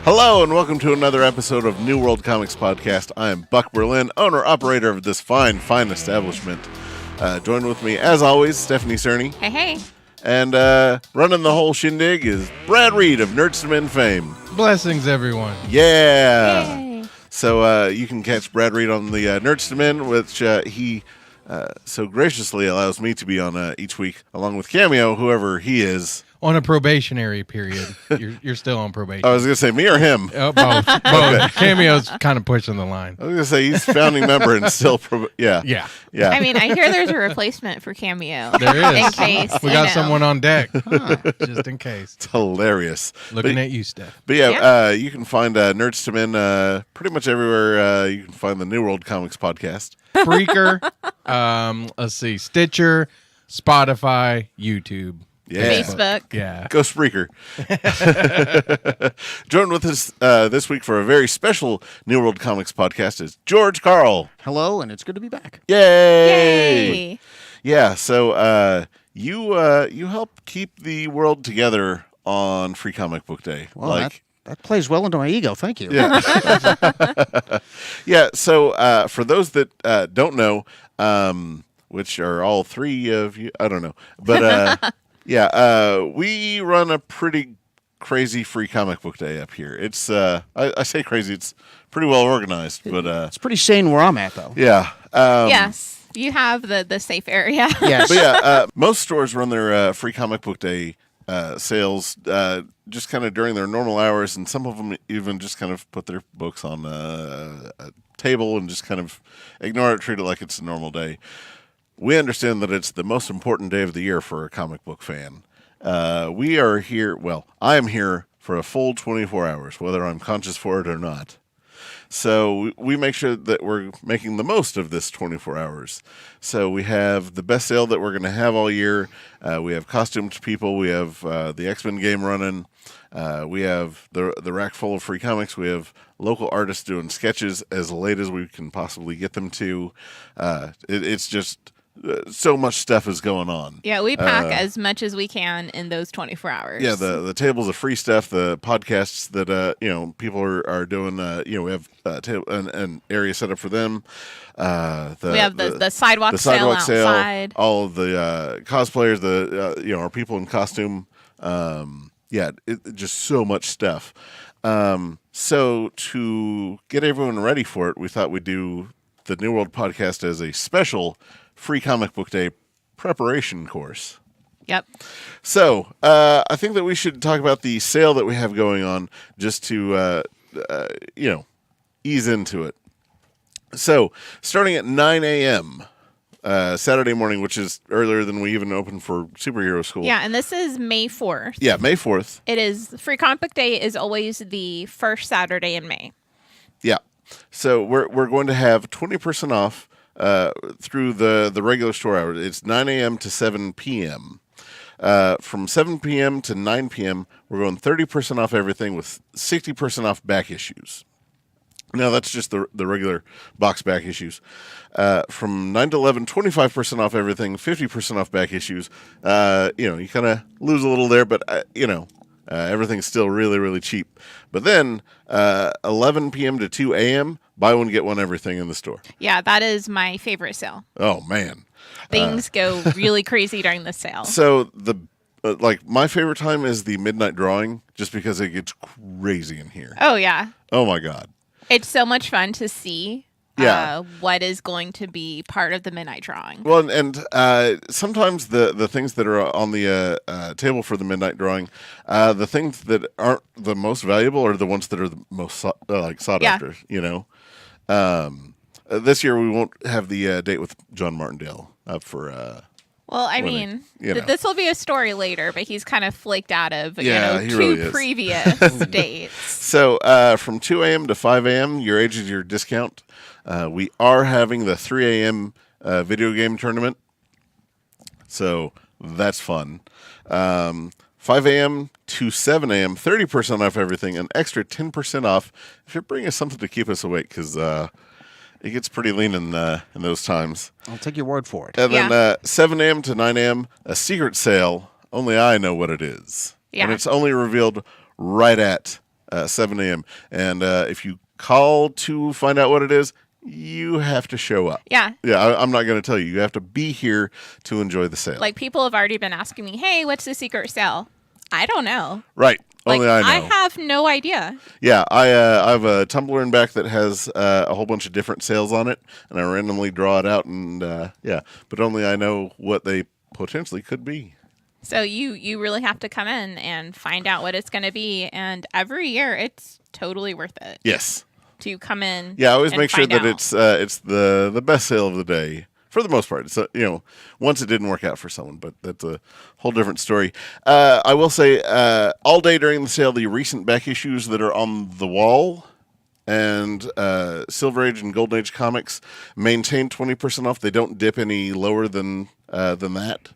Hello and welcome to another episode of New World Comics Podcast. I am Buck Berlin, owner-operator of this fine establishment. Joined with me, as always, Stephanie Cerny. Hey, hey. And running the whole shindig is Brad Reed of Nerds to Men fame. Blessings, everyone. Yeah. Yay. So you can catch Brad Reed on the Nerds to Men, which he so graciously allows me to be on each week, along with Cameo, whoever he is. On a probationary period. You're still on probation. I was going to say me or him. Oh, both. Both. Cameo's kind of pushing the line. I was going to say he's founding member and still Yeah. I mean, I hear there's a replacement for Cameo. There is. In case. We got someone on deck. Just in case. It's hilarious. Looking at you, Steph. But yeah. You can find Nerds to Men pretty much everywhere you can find the New World Comics Podcast. Spreaker, let's see, Stitcher, Spotify, YouTube. Yeah. Facebook. Yeah. Go Spreaker. Joined with us this week for a very special New World Comics podcast is George Carle. Hello, and it's good to be back. Yay! Yay. Yeah, so you help keep the world together on Free Comic Book Day. Well, that plays well into my ego. Thank you. Yeah. Yeah, so for those that don't know, which are all three of you, I don't know. But yeah, we run a pretty crazy Free Comic Book Day up here. It's I say crazy, it's pretty well organized, but It's pretty sane where I'm at, though. yeah. Yes. You have the safe area. Yes. But yeah, most stores run their Free Comic Book Day sales just kind of during their normal hours, and some of them even just kind of put their books on a table and just kind of ignore it, treat it like it's a normal day. We understand that it's the most important day of the year for a comic book fan. We are here, well, I am here for a full 24 hours, whether I'm conscious for it or not. So we make sure that we're making the most of this 24 hours. So we have the best sale that we're going to have all year. We have costumed people. We have the X-Men game running. We have the rack full of free comics. We have local artists doing sketches as late as we can possibly get them to. It's just so much stuff is going on. Yeah, we pack as much as we can in those 24 hours. Yeah, the tables of free stuff, the podcasts that people are doing. We have an area set up for them. We have the sidewalk sale outside. All of the cosplayers, our people in costume. Just so much stuff. So to get everyone ready for it, we thought we'd do the New World Podcast as a special Free Comic Book Day preparation course. Yep. So I think that we should talk about the sale that we have going on just to, ease into it. So starting at 9 a.m. Saturday morning, which is earlier than we even opened for superhero school. Yeah, and this is May 4th. Yeah, May 4th. It is, Free Comic Book Day is always the first Saturday in May. Yeah. So we're going to have 20% off through the regular store hours. It's 9 a.m. to 7 p.m. From 7 p.m. to 9 p.m., we're going 30% off everything with 60% off back issues. Now, that's just the regular box back issues. From 9 to 11, 25% off everything, 50% off back issues. You kind of lose a little there, but, everything's still really, really cheap. But then 11 p.m. to 2 a.m., buy one, get one, everything in the store. Yeah, that is my favorite sale. Oh, man. Things go really crazy during the sale. So my favorite time is the midnight drawing, just because it gets crazy in here. Oh, yeah. Oh, my God. It's so much fun to see what is going to be part of the midnight drawing. Well, and sometimes the things that are on the table for the midnight drawing, the things that aren't the most valuable are the ones that are the most sought after, This year we won't have the date with John Martindale up for... Well, I mean, this will be a story later, but he's kind of flaked out of two really previous dates. So from 2 a.m. to 5 a.m., your age is your discount. We are having the 3 a.m. Video game tournament, so that's fun. 5 a.m. to 7 a.m., 30% off everything, an extra 10% off if you're bringing us something to keep us awake, because it gets pretty lean in those times. I'll take your word for it. And then 7 a.m. to 9 a.m., a secret sale. Only I know what it is. Yeah. And it's only revealed right at 7 a.m. And if you call to find out what it is, you have to show up. Yeah. Yeah, I'm not going to tell you. You have to be here to enjoy the sale. Like, people have already been asking me, hey, what's the secret sale? I don't know. Right. Like, Only I know. I have no idea. Yeah, I have a tumbler in back that has a whole bunch of different sales on it, and I randomly draw it out, and but only I know what they potentially could be. So you really have to come in and find out what it's going to be, and every year it's totally worth it. Yes. To come in. Yeah, I always make sure that out. it's the best sale of the day. For the most part, it's once it didn't work out for someone, but that's a whole different story. I will say, all day during the sale, the recent back issues that are on the wall and Silver Age and Golden Age comics maintain 20% off. They don't dip any lower than that.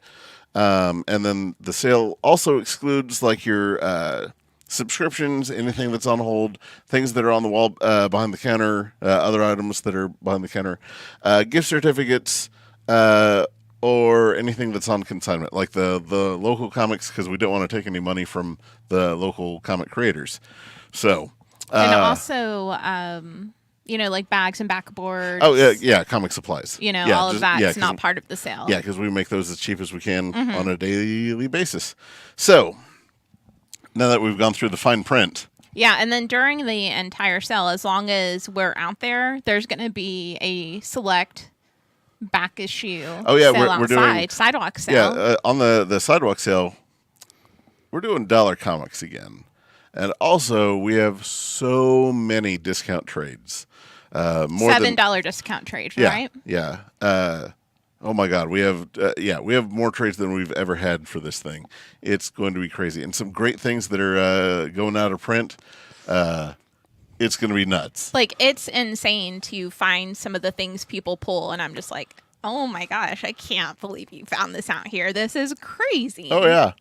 And then the sale also excludes like your subscriptions, anything that's on hold, things that are on the wall behind the counter, other items that are behind the counter, gift certificates, or anything that's on consignment, like the local comics, because we don't want to take any money from the local comic creators. So, and also, like bags and backboards. Oh yeah, comic supplies. All of that's not part of the sale. Yeah, because we make those as cheap as we can on a daily basis. So. Now that we've gone through the fine print. Yeah, and then during the entire sale, as long as we're out there, there's going to be a select back issue. Oh yeah, sale we're doing sidewalk sale. Yeah, on the sidewalk sale, we're doing dollar comics again, and also we have so many discount trades. More $7 discount trade, right? Yeah. Oh my God, we have more trades than we've ever had for this thing. It's going to be crazy, and some great things that are going out of print. It's going to be nuts. Like, it's insane to find some of the things people pull, and I'm just like, oh my gosh, I can't believe you found this out here. This is crazy. Oh yeah.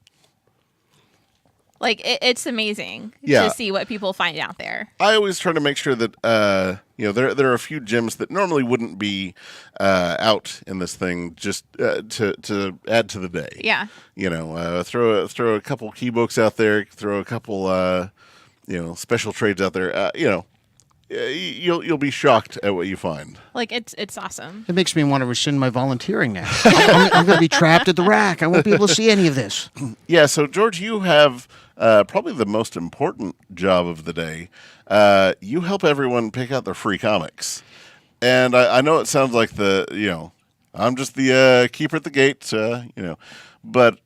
Like, it's amazing to see what people find out there. I always try to make sure that there are a few gems that normally wouldn't be out in this thing, just to add to the day. Yeah. Throw a couple key books out there, throw a couple special trades out there. You'll be shocked at what you find. Like, it's awesome. It makes me want to rescind my volunteering now. I'm going to be trapped at the rack. I won't be able to see any of this. Yeah, so George, you have probably the most important job of the day. You help everyone pick out their free comics. And I know it sounds like I'm just the keeper at the gate, but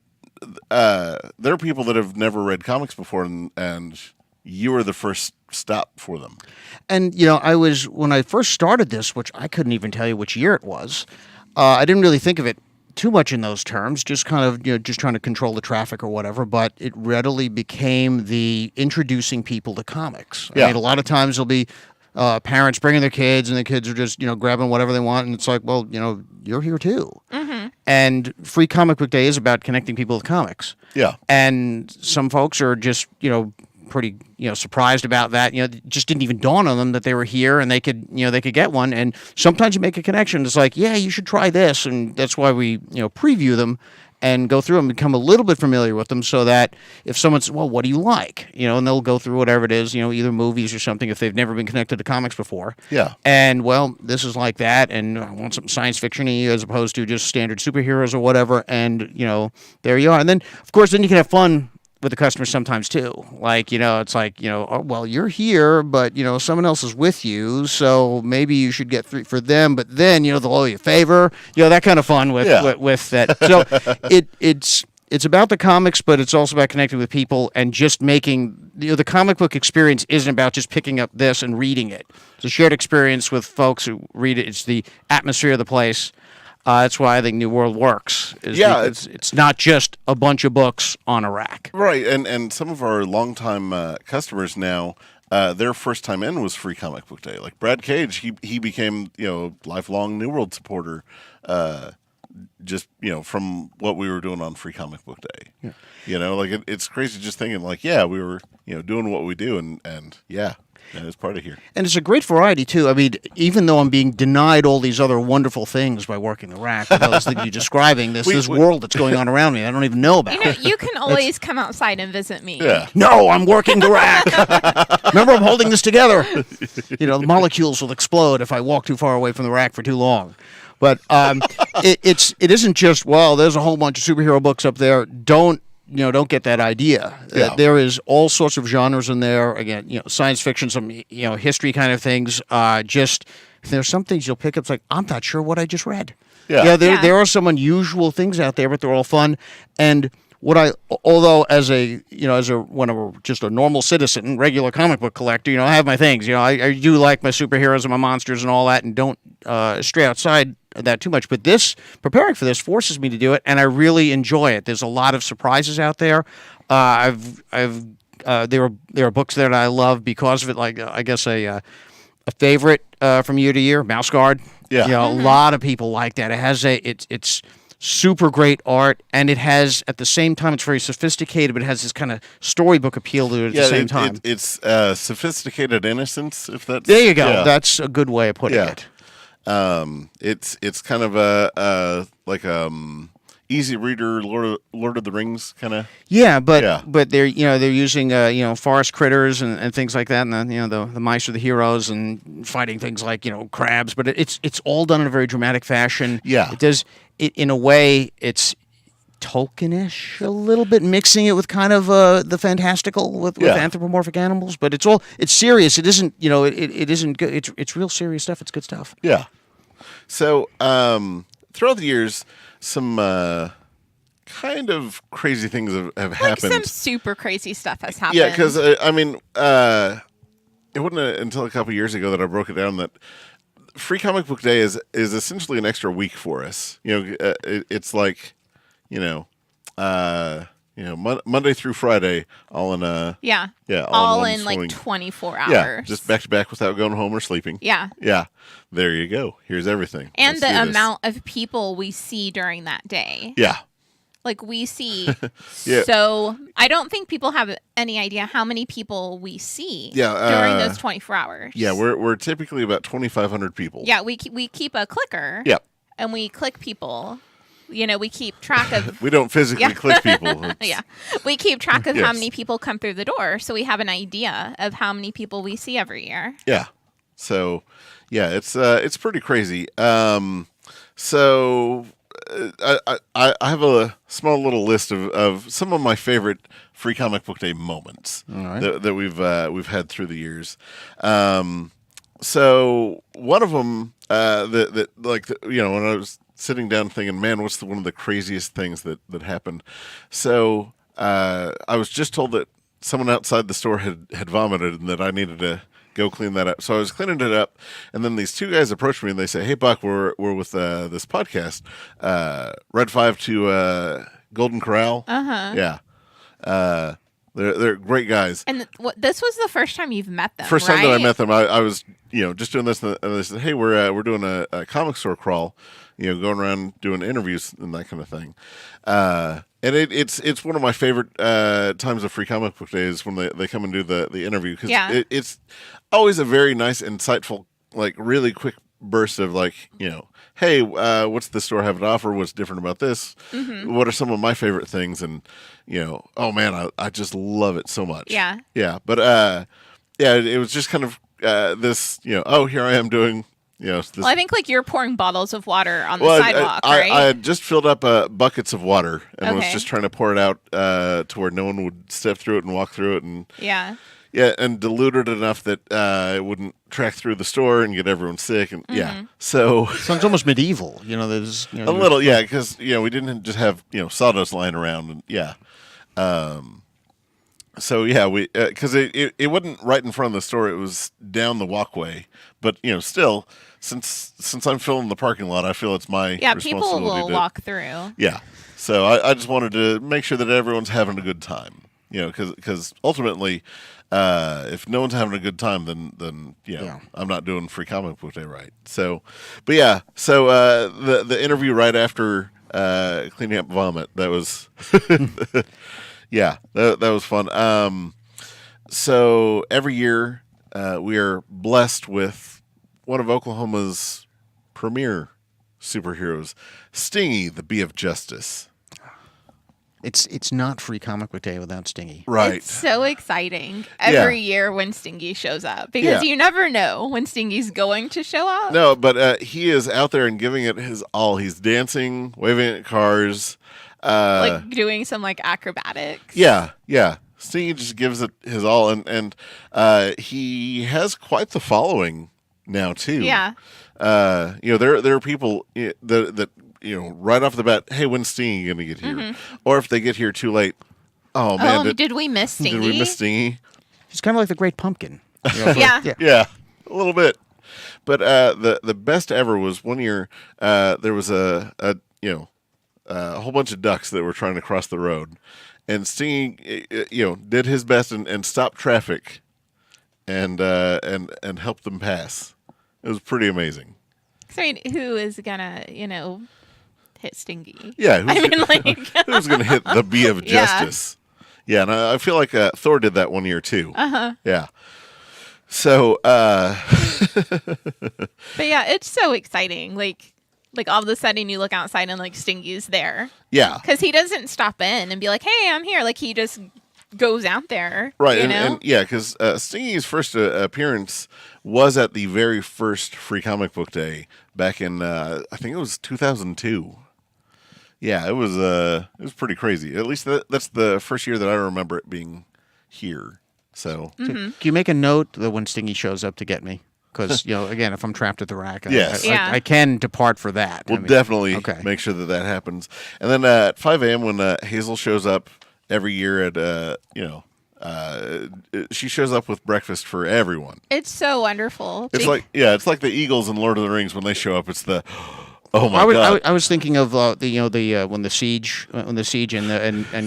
there are people that have never read comics before, and you are the first stop for them. And, when I first started this, which I couldn't even tell you which year it was, I didn't really think of it too much in those terms, just kind of, just trying to control the traffic or whatever, but it readily became the introducing people to comics. Yeah. I mean, a lot of times there'll be parents bringing their kids, and the kids are just, grabbing whatever they want, and it's like, well, you're here too. Mm-hmm. And Free Comic Book Day is about connecting people with comics. Yeah. And some folks are just, pretty surprised about that. It just didn't even dawn on them that they were here and they could get one. And sometimes you make a connection. It's like, yeah, you should try this, and that's why we preview them and go through them, become a little bit familiar with them, so that if someone says, well, what do you like, and they'll go through whatever it is, either movies or something, if they've never been connected to comics before. Yeah. And well, this is like that, and I want something science fiction-y as opposed to just standard superheroes or whatever. And there you are. And then of course, then you can have fun with the customers sometimes too. Like, it's like, oh, well, you're here, but, someone else is with you, so maybe you should get 3 for them, but then, they'll owe you a favor, that kind of fun with that. So it's about the comics, but it's also about connecting with people and just making, the comic book experience isn't about just picking up this and reading it. It's a shared experience with folks who read it. It's the atmosphere of the place. That's why I think New World works. It's not just a bunch of books on a rack. Right, and some of our longtime customers now, their first time in was Free Comic Book Day. Like Brad Cage, he became lifelong New World supporter, just from what we were doing on Free Comic Book Day. Yeah. It's crazy just thinking like, yeah, we were doing what we do, and yeah. Yeah, it's part of here. And it's a great variety, too. I mean, even though I'm being denied all these other wonderful things by working the rack, all those things you're describing, this world that's going on around me, I don't even know about. You know, you can always come outside and visit me. Yeah. No, I'm working the rack. Remember, I'm holding this together. You know, the molecules will explode if I walk too far away from the rack for too long. But it isn't just, well, there's a whole bunch of superhero books up there. Don't get that idea. Yeah. There is all sorts of genres in there. Again, science fiction, some history kind of things. Just there's some things you'll pick up. It's like, I'm not sure what I just read. Yeah. There are some unusual things out there, but they're all fun. And although as when I'm just a normal citizen, regular comic book collector, I have my things. I do like my superheroes and my monsters and all that, and don't stray outside that too much. But preparing for this forces me to do it, and I really enjoy it. There's a lot of surprises out there. There are books there that I love because of it. Like I guess a favorite from year to year, Mouse Guard. Yeah. A lot of people like that. It has it's super great art, and it has, at the same time, it's very sophisticated, but it has this kind of storybook appeal to it at the same time. It's sophisticated innocence, if that's... There you go. Yeah. That's a good way of putting it. It's kind of a easy reader Lord of the Rings kind of... Yeah, but they're using forest critters and things like that, and then the mice are the heroes and fighting things like crabs, but it's all done in a very dramatic fashion. Yeah. It does it in a way. It's Tolkien-ish a little bit, mixing it with kind of the fantastical with anthropomorphic animals, but it's serious. It isn't it isn't good. It's real serious stuff. It's good stuff. Yeah. So throughout the years, some kind of crazy things have happened. Some super crazy stuff has happened. Yeah, because it wasn't until a couple years ago that I broke it down that Free Comic Book Day is essentially an extra week for us. It's like, Monday through Friday, all in all in swing. like 24 hours. Yeah, just back to back without going home or sleeping. Yeah. Yeah. There you go. Here's everything. And Let's the do this. amount of people we see during that day. Yeah. Like we see Yeah. So I don't think people have any idea how many people we see during those 24 hours. Yeah, we're typically about 2,500 people. Yeah, we keep a clicker. Yep. And we click people. We keep track of... We don't physically click people. Yeah. We keep track of Yes. how many people come through the door, so we have an idea of how many people we see every year. Yeah. So, yeah, it's pretty crazy. So I have a small little list of some of my favorite Free Comic Book Day moments that we've had through the years. So one of them when I was sitting down thinking, man, what's one of the craziest things that happened? So I was just told that someone outside the store had vomited and that I needed to go clean that up. So I was cleaning it up, and then these two guys approached me and they say, "Hey, Buck, we're with this podcast, Red 5 to Golden Corral." Yeah. They're great guys. And this was the first time you've met them, First right? time that I met them, I was just doing this, and they said, "Hey, we're doing a comic store crawl, going around doing interviews and that kind of thing." And it's one of my favorite times of Free Comic Book Day is when they come and do the interview, because it's always a very nice, insightful, like really quick burst of hey, what's the store have to offer? What's different about this? Mm-hmm. What are some of my favorite things? And oh man, I just love it so much. Yeah. Yeah. But it was just kind of this, oh, here I am doing. This, well, I think you're pouring bottles of water on the sidewalk, right? I had just filled up buckets of water and was just trying to pour it out to where no one would step through it and walk through it, and and dilute it enough that it wouldn't track through the store and get everyone sick, and so sounds almost medieval. There's a little, because we didn't just have sawdust lying around, and so we because it wasn't right in front of the store; it was down the walkway. But still, since I'm filling the parking lot, I feel it's my responsibility. People will walk through. Yeah, so I just wanted to make sure that everyone's having a good time. Because ultimately, if no one's having a good time, then I'm not doing Free Comic Book Day right. So, but the interview right after cleaning up vomit, that was that was fun. So every year we are blessed with one of Oklahoma's premier superheroes, Stingy, the Bee of Justice. It's not Free Comic Book Day without Stingy. Right. It's so exciting every year when Stingy shows up because Yeah. you never know when Stingy's going to show up. No, but he is out there and giving it his all. He's dancing, waving at cars. Like doing some like acrobatics. Yeah. Stingy just gives it his all, and he has quite the following now too. Yeah. There are people that right off the bat, hey, when's Stingy going to get here? Or if they get here too late, oh man, did we miss Stingy? did we miss Stingy? He's kind of like the Great Pumpkin. Yeah. Yeah, a little bit. But the best ever was one year. There was a whole bunch of ducks that were trying to cross the road, and Stingy, did his best and stopped traffic, and helped them pass. It was pretty amazing. So, I mean, who is gonna, hit Stingy? Yeah, who's going to hit the Bee of Yeah. Justice? Yeah, and I feel like Thor did that one year too. Yeah. So, But yeah, it's so exciting. Like all of a sudden you look outside and like Stingy's there yeah, because he doesn't stop in and be like, "Hey, I'm here." Like he just goes out there, right, You and, know? and yeah, because Stingy's first appearance was at the very first Free Comic Book Day back in I think it was 2002. Yeah, it was pretty crazy. At least that's the first year that I remember it being here. So Do you make a note that when Stingy shows up to get me? Because again, if I'm trapped at the rack, Yes. Yeah. I can depart for that. we'll definitely okay. make sure that happens. And then at 5 a.m. when Hazel shows up every year at she shows up with breakfast for everyone. It's so wonderful. It's like the Eagles in Lord of the Rings when they show up. It's the oh my god. I was thinking of when the siege and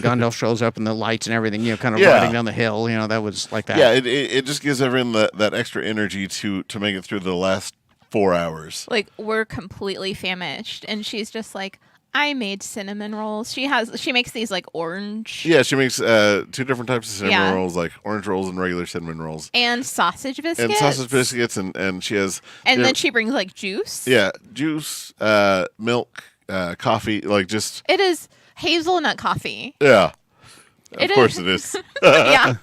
Gandalf shows up and the lights and everything, kind of Yeah. riding down the hill. That was like that. Yeah, it just gives everyone that extra energy to make it through the last 4 hours. like we're completely famished, and she's just like, "I made cinnamon rolls." She makes these like orange Yeah, she makes 2 different types of cinnamon Yeah. rolls, like orange rolls and regular cinnamon rolls, and sausage biscuits. and sausage biscuits, and she has And then she brings like juice. juice, milk, coffee, like just It is hazelnut coffee. yeah. Of It course is. it is. Yeah.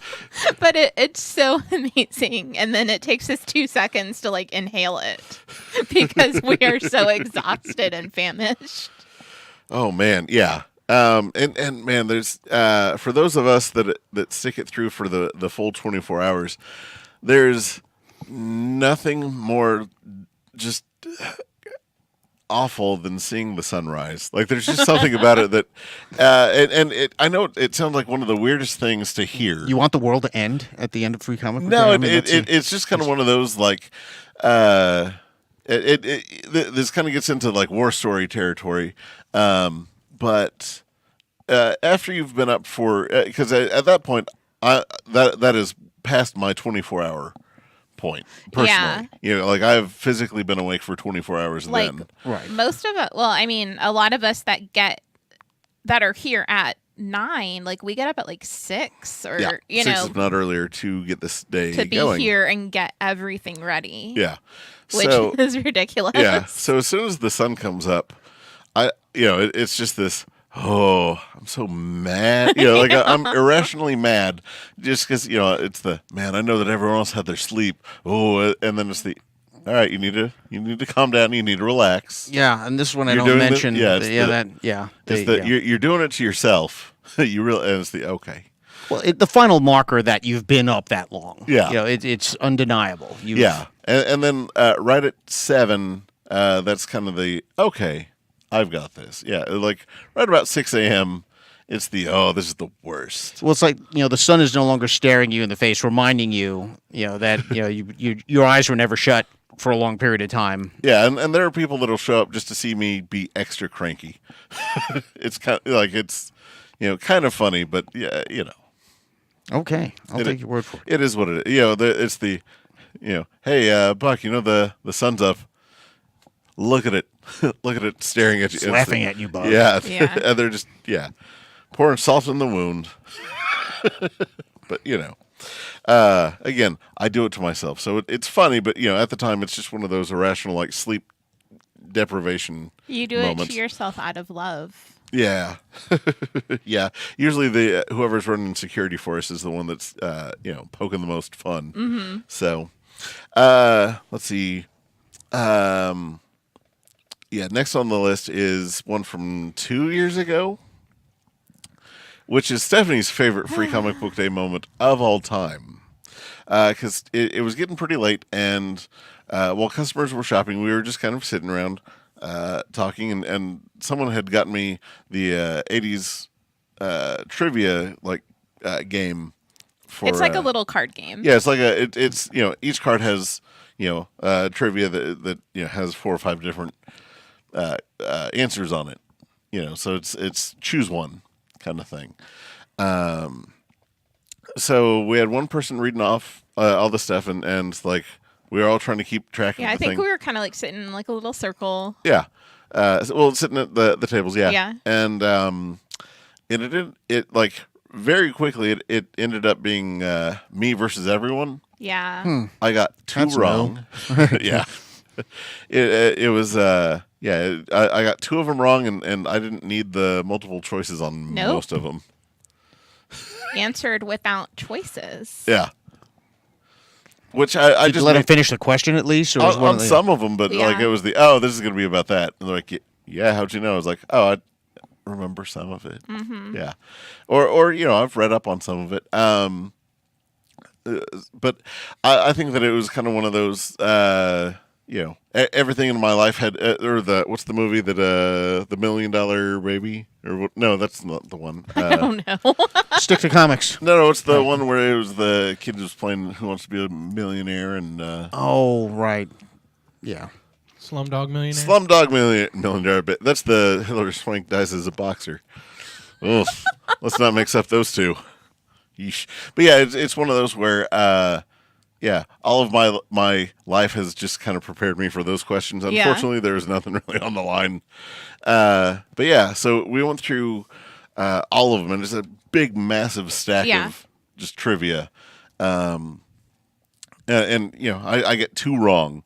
But it's so amazing. And then it takes us 2 seconds to like inhale it because we are so exhausted and famished. Oh man, yeah. And man, there's for those of us that stick it through for the full 24 hours, there's nothing more just awful than seeing the sunrise. Like there's just something about it that I know it sounds like one of the weirdest things to hear. You want the world to end at the end of Free Comic Book No, Day? I mean, it's just kind of one of those like this kind of gets into like war story territory, but after you've been up for because at that point that is past my 24-hour point personally. Yeah. Like I've physically been awake for 24 hours Like then. Right. most of it, well, I mean, a lot of us that are here at 9, like we get up at like 6 or Yeah, you 6 know, if not earlier to get this day to be going. here and get everything ready. Yeah. Which So is ridiculous. yeah. So as soon as the sun comes up, it's just this. Oh, I'm so mad. Like I'm irrationally mad just because, it's the, man, I know that everyone else had their sleep. Oh, and then it's the, all right, you need to calm down. You need to relax. Yeah, and this is when I You're don't doing mention. It's you're doing it to yourself. You really, and it's the, okay. Well, the final marker that you've been up that long. Yeah. It's undeniable. Yeah. And then right at 7, that's kind of the, okay, I've got this. Yeah. Like right about 6 a.m., it's the, oh, this is the worst. Well, it's like the sun is no longer staring you in the face, reminding you, that your eyes were never shut for a long period of time. Yeah, and there are people that'll show up just to see me be extra cranky. It's kind of like it's kind of funny, but yeah, Okay, I'll take your word for it. it is what it is. It's the hey Buck, the sun's up. Look at it. Look at it staring at you. It's laughing at you, Buck. Yeah. Yeah. And they're just pouring salt in the wound. But Again, I do it to myself, so it's funny. But at the time, it's just one of those irrational, like sleep deprivation. You do moments. it to yourself out of love. Yeah, yeah. Usually, the whoever's running security for us is the one that's poking the most fun. Mm-hmm. So, let's see. Yeah, next on the list is one from 2 years ago, which is Stephanie's favorite Free Comic Book Day moment of all time. Because it was getting pretty late, and while customers were shopping, we were just kind of sitting around talking, and someone had gotten me the 80s trivia game. It's like a little card game. Yeah, it's like it's each card has trivia that has 4 or 5 different answers on it. So it's choose one kind of thing. So we had one person reading off all the stuff, and like we were all trying to keep track. Yeah, of I the think thing. we were kind of like sitting in like a little circle. Yeah. Sitting at the tables. Yeah. Yeah. And it like very quickly it ended up being me versus everyone. Yeah. I got 2 That's wrong. Yeah. It was I got 2 of them wrong, and I didn't need the multiple choices on Nope. most of them. Answered without choices. Yeah. Which I Did just you let him finish the question at least, or was one on of the, some of them, but like Yeah. it was this is going to be about that, and they're like, yeah, how'd you know? I was like, I remember some of it. Mm-hmm. Yeah, or I've read up on some of it. But I think that it was kind of one of those. Everything in my life had or what's the movie that the $1 Million Baby or what? No, that's not the one. I don't know. stick to comics? No, it's the one where it was the kid who's playing Who Wants to Be a Millionaire and Oh, right. Yeah. Slumdog Millionaire. Slumdog Millionaire. That's the Hilary Swank dies as a boxer. Ugh. Let's not mix up those two. Yeesh. But yeah, it's one of those where all of my life has just kind of prepared me for those questions. Yeah. Unfortunately, there was nothing really on the line. But yeah, so we went through all of them, and it's a big, massive stack Yeah. of just trivia. And I get 2 wrong.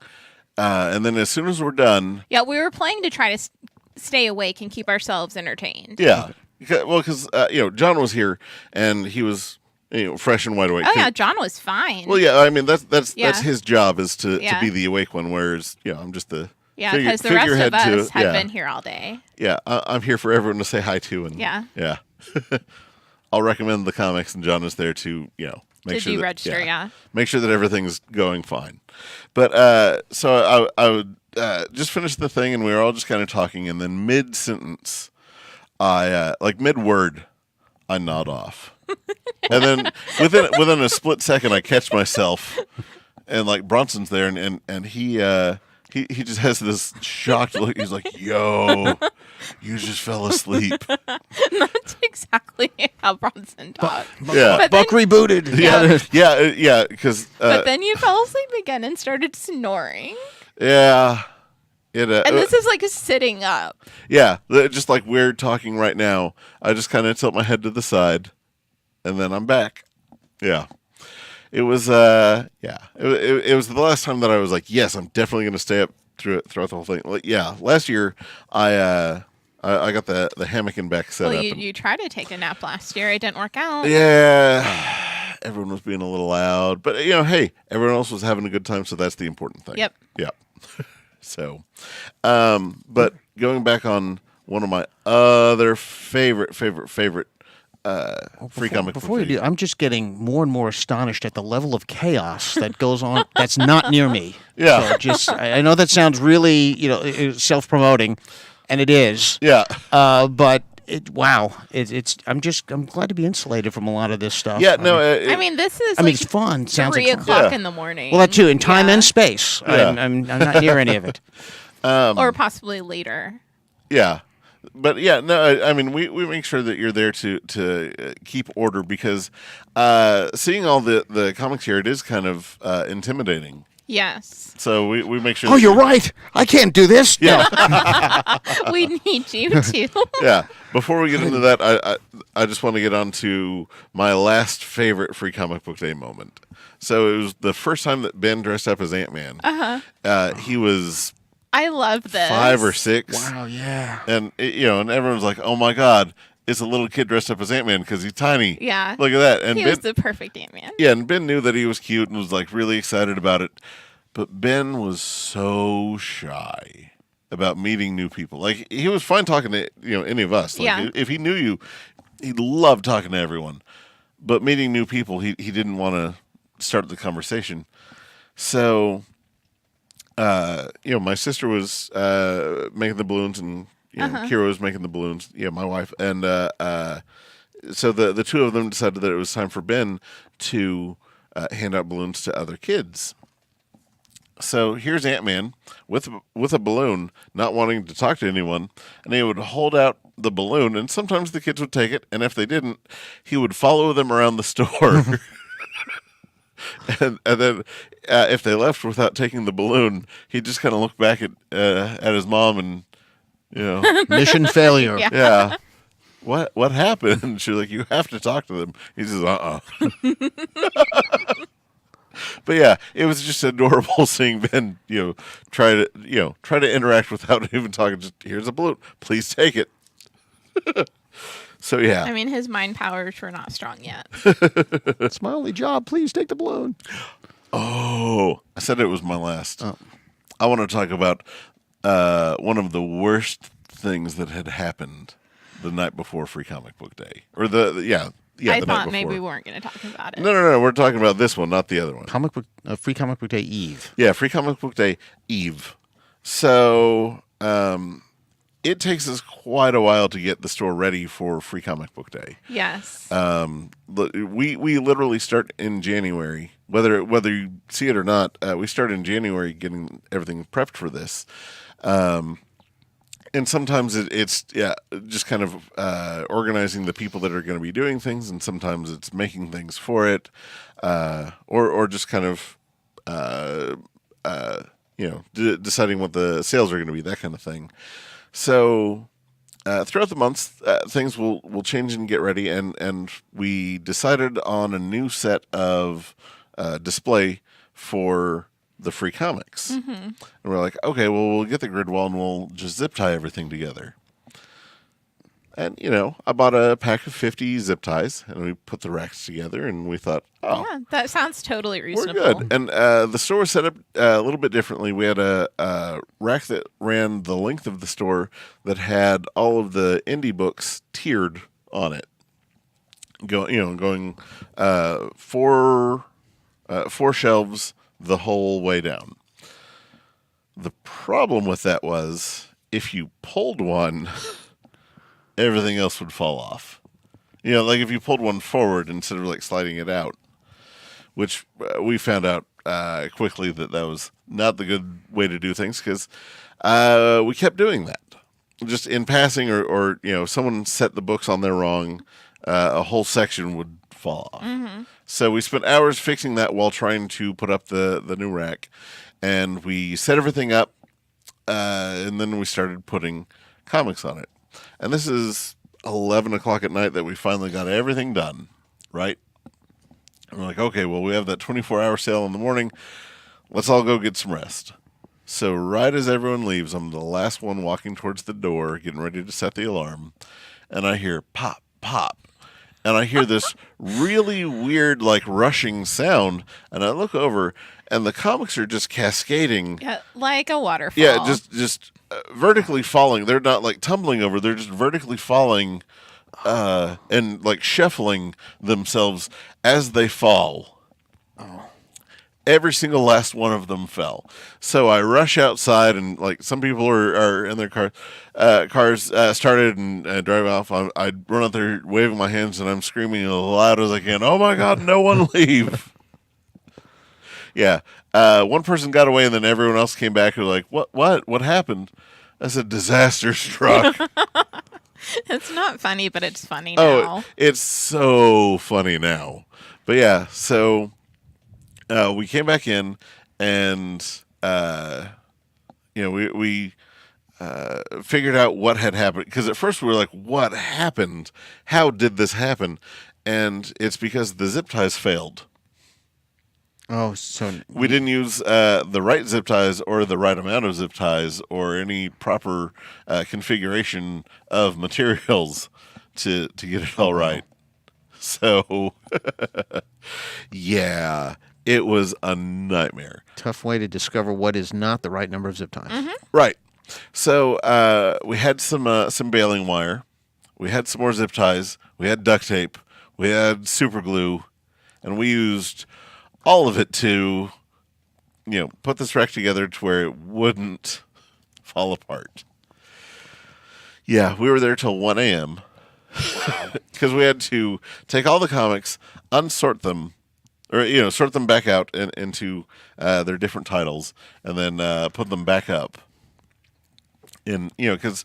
And then as soon as we're done, Yeah, we were playing to try to stay awake and keep ourselves entertained. yeah, because John was here and he was fresh and wide awake. Oh yeah, John was fine. Well, yeah, I mean that's Yeah. his job is to Yeah. be the awake one, whereas I'm just the yeah, because the rest figurehead of us to- had yeah. been here all day. Yeah, I'm here for everyone to say hi to, and Yeah. I'll recommend the comics, and John is there to make To sure deregister, yeah. make sure that everything's going fine. But so I would just finish the thing, and we were all just kind of talking, and then mid sentence, I mid word, I nod off, and then within a split second, I catch myself, and like Bronson's there, and he just has this shocked look. He's like, "Yo, you just fell asleep." That's exactly how Bronson talks. Yeah. But Buck then, rebooted. Yeah, because but then you fell asleep again and started snoring. yeah, it And this is like sitting up. yeah, just like we're talking right now. I just kind of tilt my head to the side, and then I'm back. Yeah, it was it was the last time that I was like, yes, I'm definitely going to stay up throughout the whole thing. Like, yeah, last year I got the hammock and back set Well, up. you tried to take a nap last year. It didn't work out. Yeah, everyone was being a little loud, but hey, everyone else was having a good time, so that's the important thing. Yep. Yep. So, but going back on one of my other favorite free comic book Before you days. do, I'm just getting more and more astonished at the level of chaos that goes on. That's not near me. Yeah. So just I know that sounds really self-promoting, and it is. Yeah. But I'm glad to be insulated from a lot of this stuff. Yeah, no, I mean, this is it's fun. Sounds 3 like fun. o'clock Yeah. in the morning. Well, that too, in time Yeah. and space. Yeah. I'm not near any of it. Or possibly later. yeah. But yeah, no, I mean, we make sure that you're there to keep order because seeing all the comics here, it is kind of intimidating. Yes. So we make sure. Oh, you're right. I can't do this. Yeah. We need you to. Yeah. Before we get into that, I just want to get on to my last favorite Free Comic Book Day moment. So it was the first time that Ben dressed up as Ant-Man. He was I love this. 5 or 6. Wow, yeah. And and everyone's like, "Oh my God, it's a little kid dressed up as Ant-Man because he's tiny." Yeah. Look at that. And He Ben, was the perfect Ant-Man. yeah, and Ben knew that he was cute and was like really excited about it. But Ben was so shy about meeting new people. Like he was fine talking to any of us. Like, Yeah. if he knew you, he loved talking to everyone. But meeting new people, he didn't want to start the conversation. So, my sister was making the balloons, and Kira was making the balloons. Yeah, my wife, and so the two of them decided that it was time for Ben to hand out balloons to other kids. So here's Ant-Man with a balloon, not wanting to talk to anyone, and he would hold out the balloon, and sometimes the kids would take it, and if they didn't, he would follow them around the store. and then if they left without taking the balloon, he'd just kind of look back at his mom and Mission failure. Yeah. yeah. What happened? And she's like, "You have to talk to them." He says, But yeah, it was just adorable seeing Ben, try to interact without even talking. Just, here's a balloon, please take it. So yeah, I mean, his mind powers were not strong yet. It's my only job. Please take the balloon. Oh, I said it was my last. Oh. I want to talk about one of the worst things that had happened the night before Free Comic Book Day, or I the night thought maybe we before. weren't going to talk about it. No. We're talking about this one, not the other one. Free Comic Book Day Eve. Yeah, Free Comic Book Day Eve. So it takes us quite a while to get the store ready for Free Comic Book Day. Yes. We literally start in January, whether you see it or not. We start in January getting everything prepped for this. And sometimes it's just kind of organizing the people that are going to be doing things, and sometimes it's making things for it, or just kind of deciding what the sales are going to be, that kind of thing. So throughout the months, things will change and get ready, and we decided on a new set of display for the free comics. Mm-hmm. And we're like, okay, well, we'll get the grid wall and we'll just zip tie everything together. And, I bought a pack of 50 zip ties, and we put the racks together, and we thought, yeah, that sounds totally reasonable. we're good. And the store was set up a little bit differently. We had a rack that ran the length of the store that had all of the indie books tiered on it. Going four shelves the whole way down. The problem with that was if you pulled one, everything else would fall off. Like if you pulled one forward instead of like sliding it out, which we found out quickly that was not the good way to do things, because we kept doing that. Just in passing, or someone set the books on there wrong, a whole section would fall off. Mm-hmm. So we spent hours fixing that while trying to put up the new rack, and we set everything up, and then we started putting comics on it. And this is 11 o'clock at night that we finally got everything done, right? And we're like, okay, well, we have that 24-hour sale in the morning. Let's all go get some rest. So right as everyone leaves, I'm the last one walking towards the door, getting ready to set the alarm, and I hear pop, pop. And I hear this really weird, like, rushing sound, and I look over, and the comics are just cascading. Yeah, like a waterfall. Yeah, just vertically falling. They're not, like, tumbling over. They're just vertically falling and, like, shuffling themselves as they fall. Oh. Every single last one of them fell. So I rush outside, and like some people are in their cars started and drive off. I run out there waving my hands, and I'm screaming as loud as I can, "Oh my God, no one leave!" Yeah. One person got away, and then everyone else came back and was like, What happened? I said, "Disaster struck." It's not funny, but it's funny now. Oh, it's so funny now. But yeah, so we came back in, and we figured out what had happened, because at first we were like, what happened? How did this happen? And it's because the zip ties failed. Oh, so We didn't use the right zip ties or the right amount of zip ties or any proper configuration of materials to get it all right. So, yeah, it was a nightmare. tough way to discover what is not the right number of zip ties. Right. So we had some baling wire, we had some more zip ties, we had duct tape, we had super glue, and we used all of it to, put this wreck together to where it wouldn't fall apart. Yeah, we were there till 1 a.m. because we had to take all the comics, unsort them, or sort them back out into their different titles, and then put them back up. Because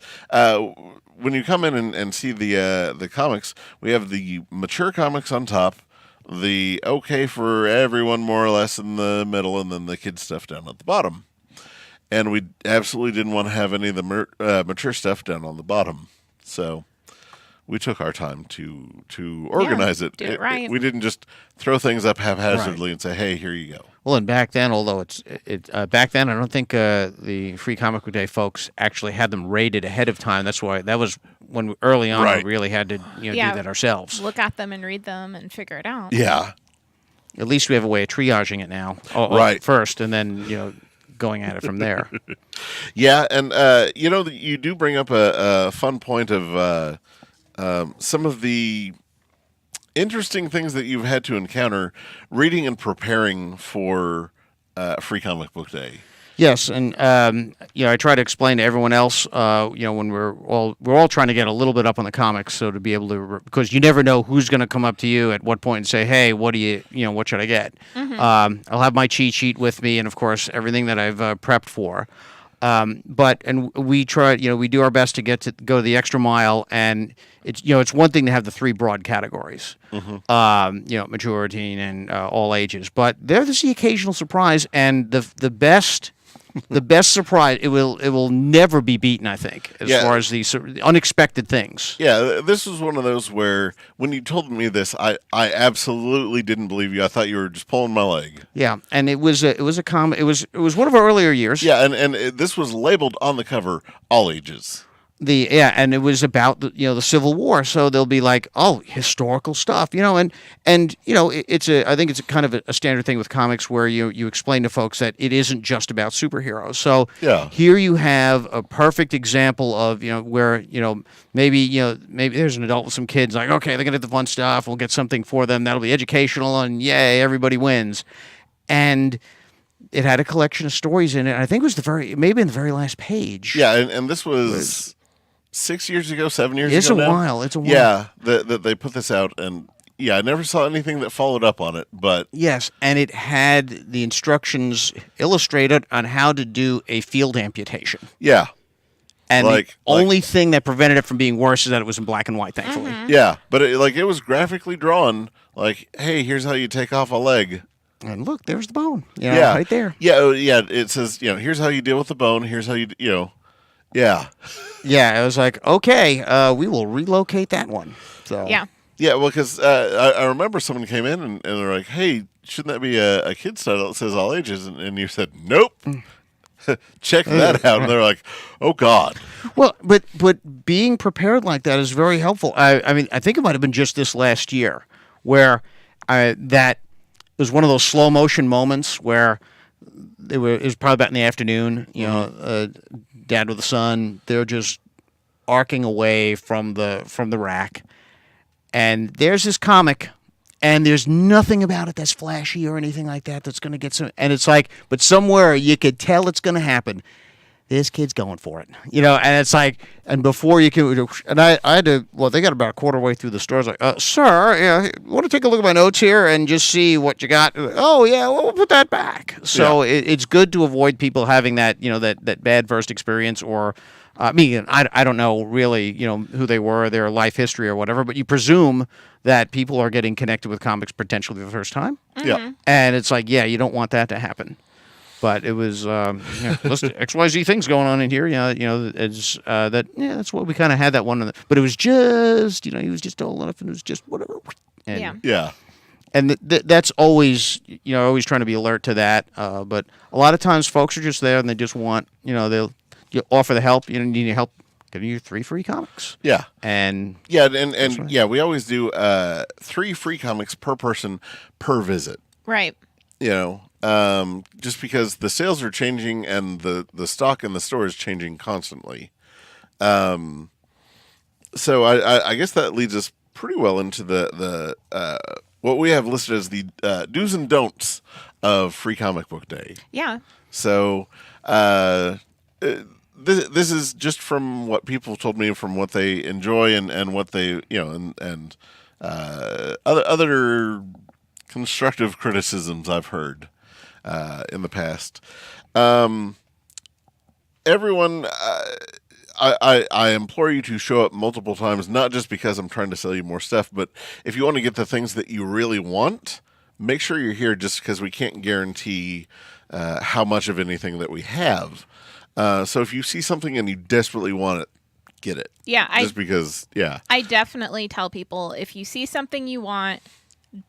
when you come in and see the comics, we have the mature comics on top, the okay for everyone more or less in the middle, and then the kid stuff down at the bottom. And we absolutely didn't want to have any of the mature stuff down on the bottom, so we took our time to organize it. Do it right. We didn't just throw things up haphazardly and say, "Hey, here you go." Well, and back then, although back then, I don't think the Free Comic Book Day folks actually had them rated ahead of time. That's why that was when early on Right. we really had to do that ourselves. Look at them and read them and figure it out. Yeah. At least we have a way of triaging it now, Right. first, and then going at it from there. Yeah, and you do bring up a fun point of some of the interesting things that you've had to encounter reading and preparing for Free Comic Book Day. Yes, and I try to explain to everyone else, when we're all trying to get a little bit up on the comics, so to be able to, because you never know who's going to come up to you at what point and say, "Hey, what should I get?" I'll have my cheat sheet with me, and of course everything that I've prepped for. But we try, we do our best to go the extra mile, and it's one thing to have the three broad categories, mature, teen, and all ages. But there's the occasional surprise, and the best surprise, it will never be beaten, I think, as far as the unexpected things. Yeah, this was one of those where when you told me this, I absolutely didn't believe you. I thought you were just pulling my leg. Yeah, and it was a common. It was one of our earlier years. Yeah, and this was labeled on the cover, all ages. And it was about the Civil War, so they'll be like, oh, historical stuff, and I think it's a kind of a standard thing with comics where you explain to folks that it isn't just about superheroes. So here you have a perfect example of where maybe there's an adult with some kids, like, okay, they're gonna get the fun stuff, we'll get something for them that'll be educational, and yay, everybody wins. And it had a collection of stories in it. I think it was maybe in the very last page. Yeah, and this was 6 years ago, 7 years ago. It's a while. Yeah, that they put this out, and I never saw anything that followed up on it. But yes, and it had the instructions illustrated on how to do a field amputation. Yeah, and the only thing that prevented it from being worse is that it was in black and white, thankfully. Yeah, but it was graphically drawn. Like, hey, here's how you take off a leg. And look, there's the bone. Right there. Yeah, it says, here's how you deal with the bone. Here's how you. Yeah. Yeah, I was like, okay, we will relocate that one. So Yeah. Yeah, well, because I remember someone came in and they're like, hey, shouldn't that be a kid's title that says all ages? And you said, nope. Check that out. And they're like, oh, God. Well, but being prepared like that is very helpful. I mean, I think it might have been just this last year where that was one of those slow motion moments where it was probably about in the afternoon, dad with the son, they're just arcing away from the rack, and there's this comic, and there's nothing about it that's flashy or anything like that that's going to get some, and it's like, but somewhere you could tell it's going to happen. This kid's going for it, and it's like, and before you can, and I had to, they got about a quarter way through the store. I was like, sir, you want to take a look at my notes here and just see what you got? Oh, yeah, we'll put that back. So it's good to avoid people having that, that bad first experience, or, I don't know really, who they were, their life history or whatever, but you presume that people are getting connected with comics potentially for the first time. Yeah. And it's like, you don't want that to happen. But it was list of XYZ things going on in here. It's that. Yeah, that's what we kind of had that one. But it was just, he was just old enough, and it was just whatever. And, Yeah. And that's always, always trying to be alert to that. But a lot of times, folks are just there and they just want, they'll offer the help. You need help. Giving you 3 free comics. Yeah. And yeah, we always do 3 free comics per person per visit. Right. Just because the sales are changing and the stock in the store is changing constantly. So I guess that leads us pretty well into the what we have listed as the do's and don'ts of Free Comic Book Day. Yeah. So this is just from what people told me, from what they enjoy and what they and other constructive criticisms I've heard in the past. Everyone, I implore you to show up multiple times, not just because I'm trying to sell you more stuff, but if you want to get the things that you really want, make sure you're here, just because we can't guarantee how much of anything that we have. So if you see something and you desperately want it, get it. Yeah. I definitely tell people, if you see something you want,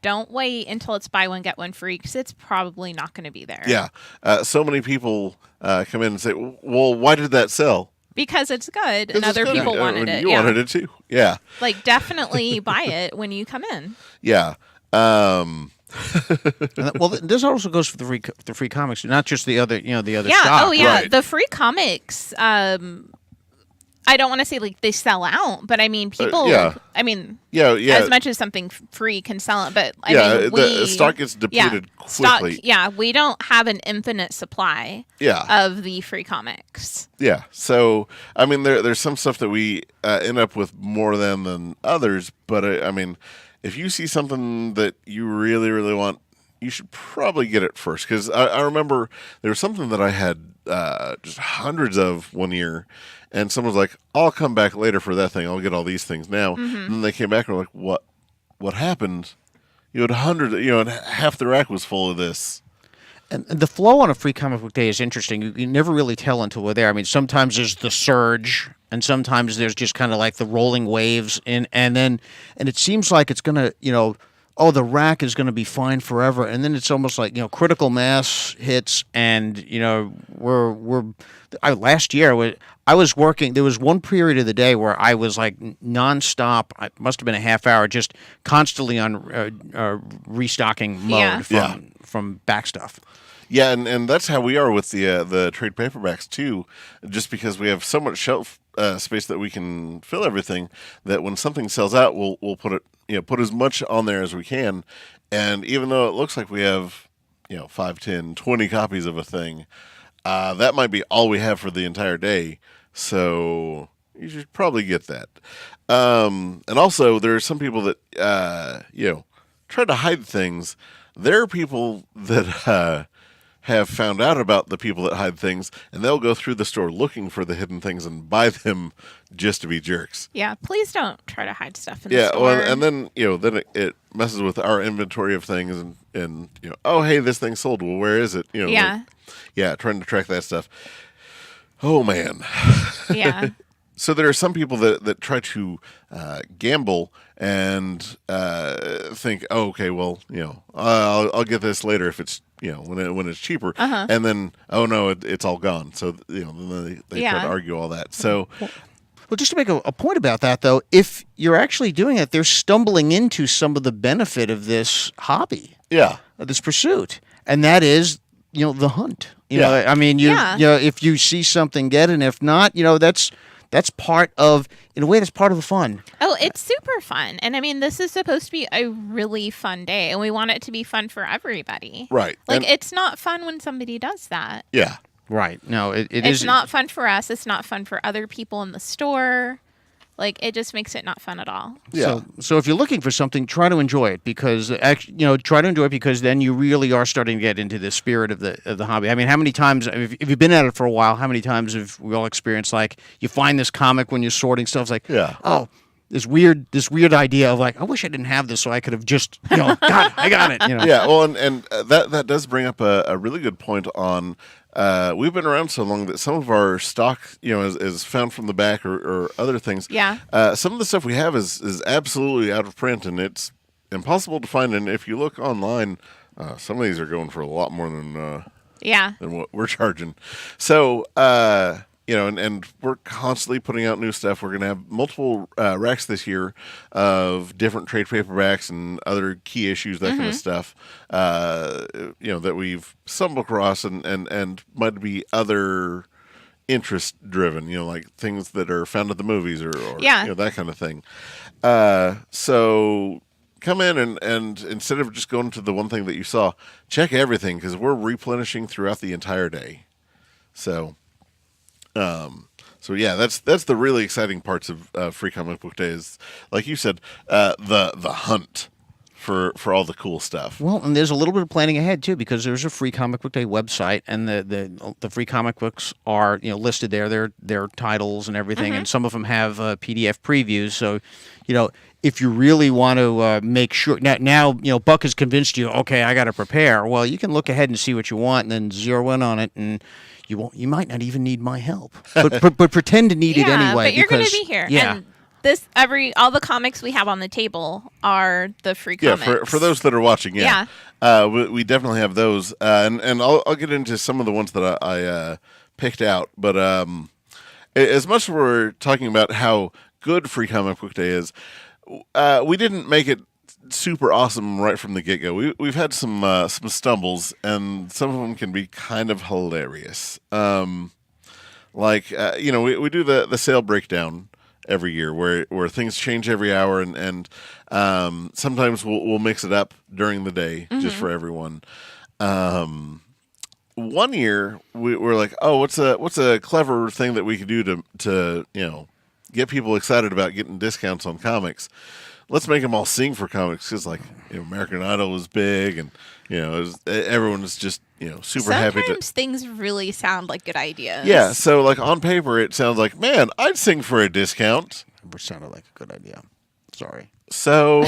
don't wait until it's buy one, get one free, because it's probably not going to be there. Yeah. So many people come in and say, well, why did that sell? Because it's good and other people wanted it. You wanted it too. Yeah. Like, definitely buy it when you come in. Yeah. Well, this also goes for the free comics, not just the other, the other Yeah. stock. Oh, yeah. Right. The free comics. I don't want to say like they sell out, but I mean, people. Yeah. I mean, Yeah. as much as something free can sell it, but I mean, the stock gets depleted quickly. We don't have an infinite supply. Yeah. Of the free comics. Yeah. So I mean, there's some stuff that we end up with more than others, but I mean, if you see something that you really, really want, you should probably get it first. Because I remember there was something that I had just hundreds of one year, and someone was like, I'll come back later for that thing. I'll get all these things now. Mm-hmm. And then they came back and were like, what happened? You had hundreds, and half the rack was full of this. And the flow on a Free Comic Book Day is interesting. You never really tell until we're there. I mean, sometimes there's the surge, and sometimes there's just kind of like the rolling waves, and it seems like it's gonna, the rack is gonna be fine forever, and then it's almost like critical mass hits, and last year I was working. There was one period of the day where I was like nonstop. It must have been a half hour, just constantly on restocking mode from back stuff. Yeah, and that's how we are with the trade paperbacks too. Just because we have so much shelf space that we can fill everything, that when something sells out, we'll put it put as much on there as we can. And even though it looks like we have 5, 10, 20 copies of a thing, that might be all we have for the entire day. So you should probably get that. And also, there are some people that try to hide things. There are people that have found out about the people that hide things, and they'll go through the store looking for the hidden things and buy them just to be jerks. Yeah, please don't try to hide stuff in the store. Yeah, well, and then it messes with our inventory of things, and oh, hey, this thing sold. Well, where is it? Trying to track that stuff. Oh man. Yeah. So there are some people that try to gamble and think, oh, okay, well, I'll get this later if it's when it's cheaper, and then oh no, it's all gone. So then they try to argue all that. So. Well, just to make a point about that, though, if you're actually doing it, they're stumbling into some of the benefit of this hobby, of this pursuit, and that is, the hunt. I mean, if you see something, get it, and if not, that's part of, in a way, that's part of the fun. Oh, it's super fun. And I mean, this is supposed to be a really fun day, and we want it to be fun for everybody. Right. Like, it's not fun when somebody does that. Yeah. Right. No, it's It's not fun for us. It's not fun for other people in the store. Like, it just makes it not fun at all. Yeah. So if you're looking for something, try to enjoy it, because try to enjoy it, because then you really are starting to get into the spirit of the hobby. I mean, how many times, if you've been at it for a while, how many times have we all experienced, like, you find this comic when you're sorting stuff, it's like, this weird idea of like, I wish I didn't have this, so I could have just I got it. Yeah, well, and that does bring up a really good point on. We've been around so long that some of our stock, is found from the back or other things. Yeah. Some of the stuff we have is absolutely out of print, and it's impossible to find. And if you look online, some of these are going for a lot more than what we're charging. So, and we're constantly putting out new stuff. We're going to have multiple racks this year of different trade paperbacks and other key issues, that kind of stuff, that we've stumbled across and might be other interest driven, like things that are found at the movies or that kind of thing. So come in and instead of just going to the one thing that you saw, check everything because we're replenishing throughout the entire day. So that's the really exciting parts of Free Comic Book Day is, like you said, the hunt for all the cool stuff. Well, and there's a little bit of planning ahead too, because there's a Free Comic Book Day website, and the free comic books are listed there, their titles and everything, and some of them have PDF previews. So, if you really want to make sure now Buck has convinced you, okay, I got to prepare. Well, you can look ahead and see what you want, and then zero in on it, and you might not even need my help, but pretend to need it anyway. But you're going to be here. Yeah. And all the comics we have on the table are the free comics. Yeah, for those that are watching, we definitely have those, and I'll get into some of the ones that I picked out. But as much as we're talking about how good Free Comic Book Day is, we didn't make it super awesome right from the get-go. We've had some stumbles, and some of them can be kind of hilarious. We do the sale breakdown every year where things change every hour, and sometimes we'll mix it up during the day just for everyone. One year we're like, oh, what's a clever thing that we could do to get people excited about getting discounts on comics? Let's make them all sing for comics because, American Idol was big, and everyone was just super happy. Sometimes things really sound like good ideas. Yeah, so on paper it sounds like, man, I'd sing for a discount. It sounded like a good idea. Sorry. So,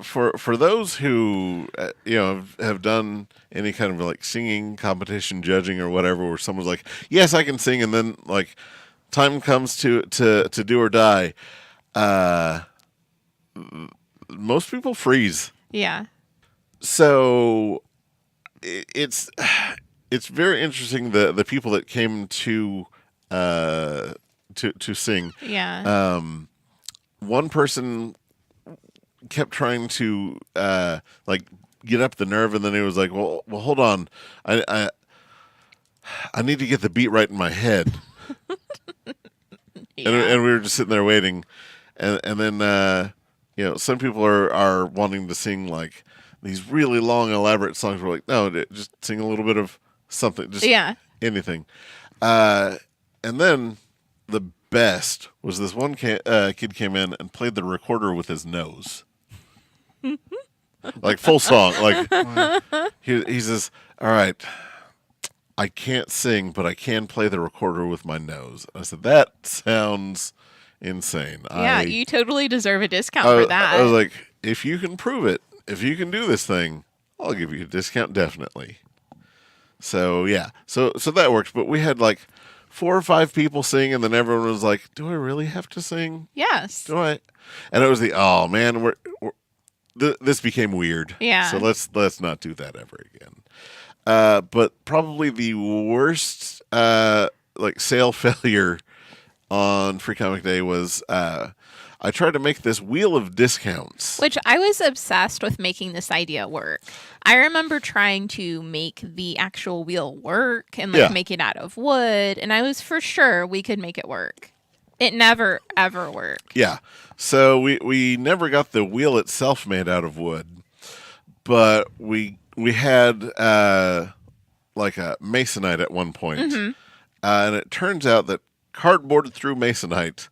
for those who have done any kind of singing competition, judging or whatever, where someone's like, yes, I can sing, and then time comes to do or die, most people freeze. Yeah. So it's very interesting the people that came to sing. Yeah. One person kept trying to get up the nerve, and then he was like, well, hold on, I need to get the beat right in my head. And we were just sitting there waiting, and then some people are wanting to sing these really long, elaborate songs. We're like, no, just sing a little bit of something, just anything. And then the best was this one kid came in and played the recorder with his nose, full song. He says, "All right, I can't sing, but I can play the recorder with my nose." I said, that sounds insane. Yeah, you totally deserve a discount for that. I was like, if you can prove it, if you can do this thing, I'll give you a discount, definitely. So, yeah. So that worked. But we had 4 or 5 people sing, and then everyone was like, do I really have to sing? Yes. Do I? And it was oh, man, this became weird. Yeah. So let's not do that ever again. But probably the worst sale failure on Free Comic Day was I tried to make this wheel of discounts. Which I was obsessed with making this idea work. I remember trying to make the actual wheel work and make it out of wood, and I was for sure we could make it work. It never, ever worked. Yeah. So we never got the wheel itself made out of wood, but we had a masonite at one point. And it turns out that cardboard through masonite,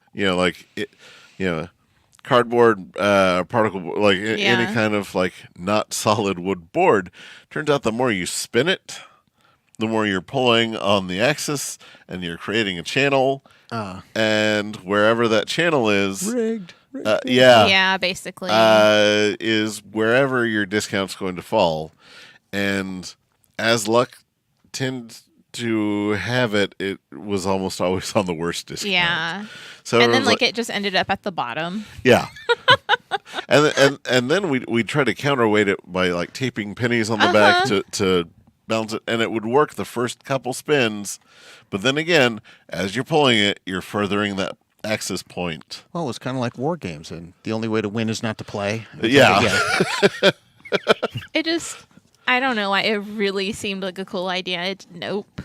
cardboard particle, any kind of not solid wood board, turns out the more you spin it, the more you're pulling on the axis, and you're creating a channel. And wherever that channel is, Rigged. Yeah, basically. Is wherever your discount's going to fall. And as luck tends to have it, it was almost always on the worst discount. Yeah. So and then it just ended up at the bottom. Yeah. and then we try to counterweight it by like taping pennies on the back to balance it, and it would work the first couple spins, but then again, as you're pulling it, you're furthering that axis point. Well, it's kind of like war games, and the only way to win is not to play. Yeah. It just, I don't know why, it really seemed like a cool idea. Nope.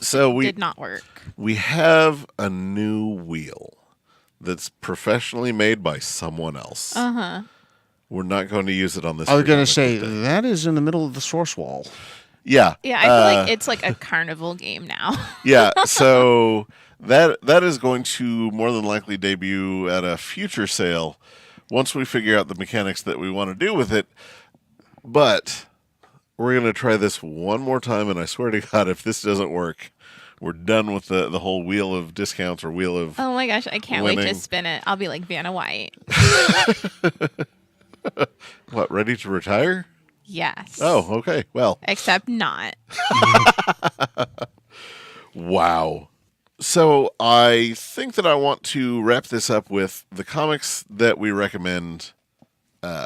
So Did not work. We have a new wheel that's professionally made by someone else. We're not going to use it on this. I was going to free say, comic book day. that is in the middle of the source wall. Yeah. Yeah, I feel like it's like a carnival game now. Yeah, so that is going to more than likely debut at a future sale once we figure out the mechanics that we want to do with it. But we're going to try this one more time, and I swear to God, if this doesn't work, we're done with the whole wheel of discounts or wheel of Oh my gosh, I can't wait winning. to spin it. I'll be like Vanna White. What, ready to retire? Yes. Oh, okay. Well, Except not. wow. So I think that I want to wrap this up with the comics that we recommend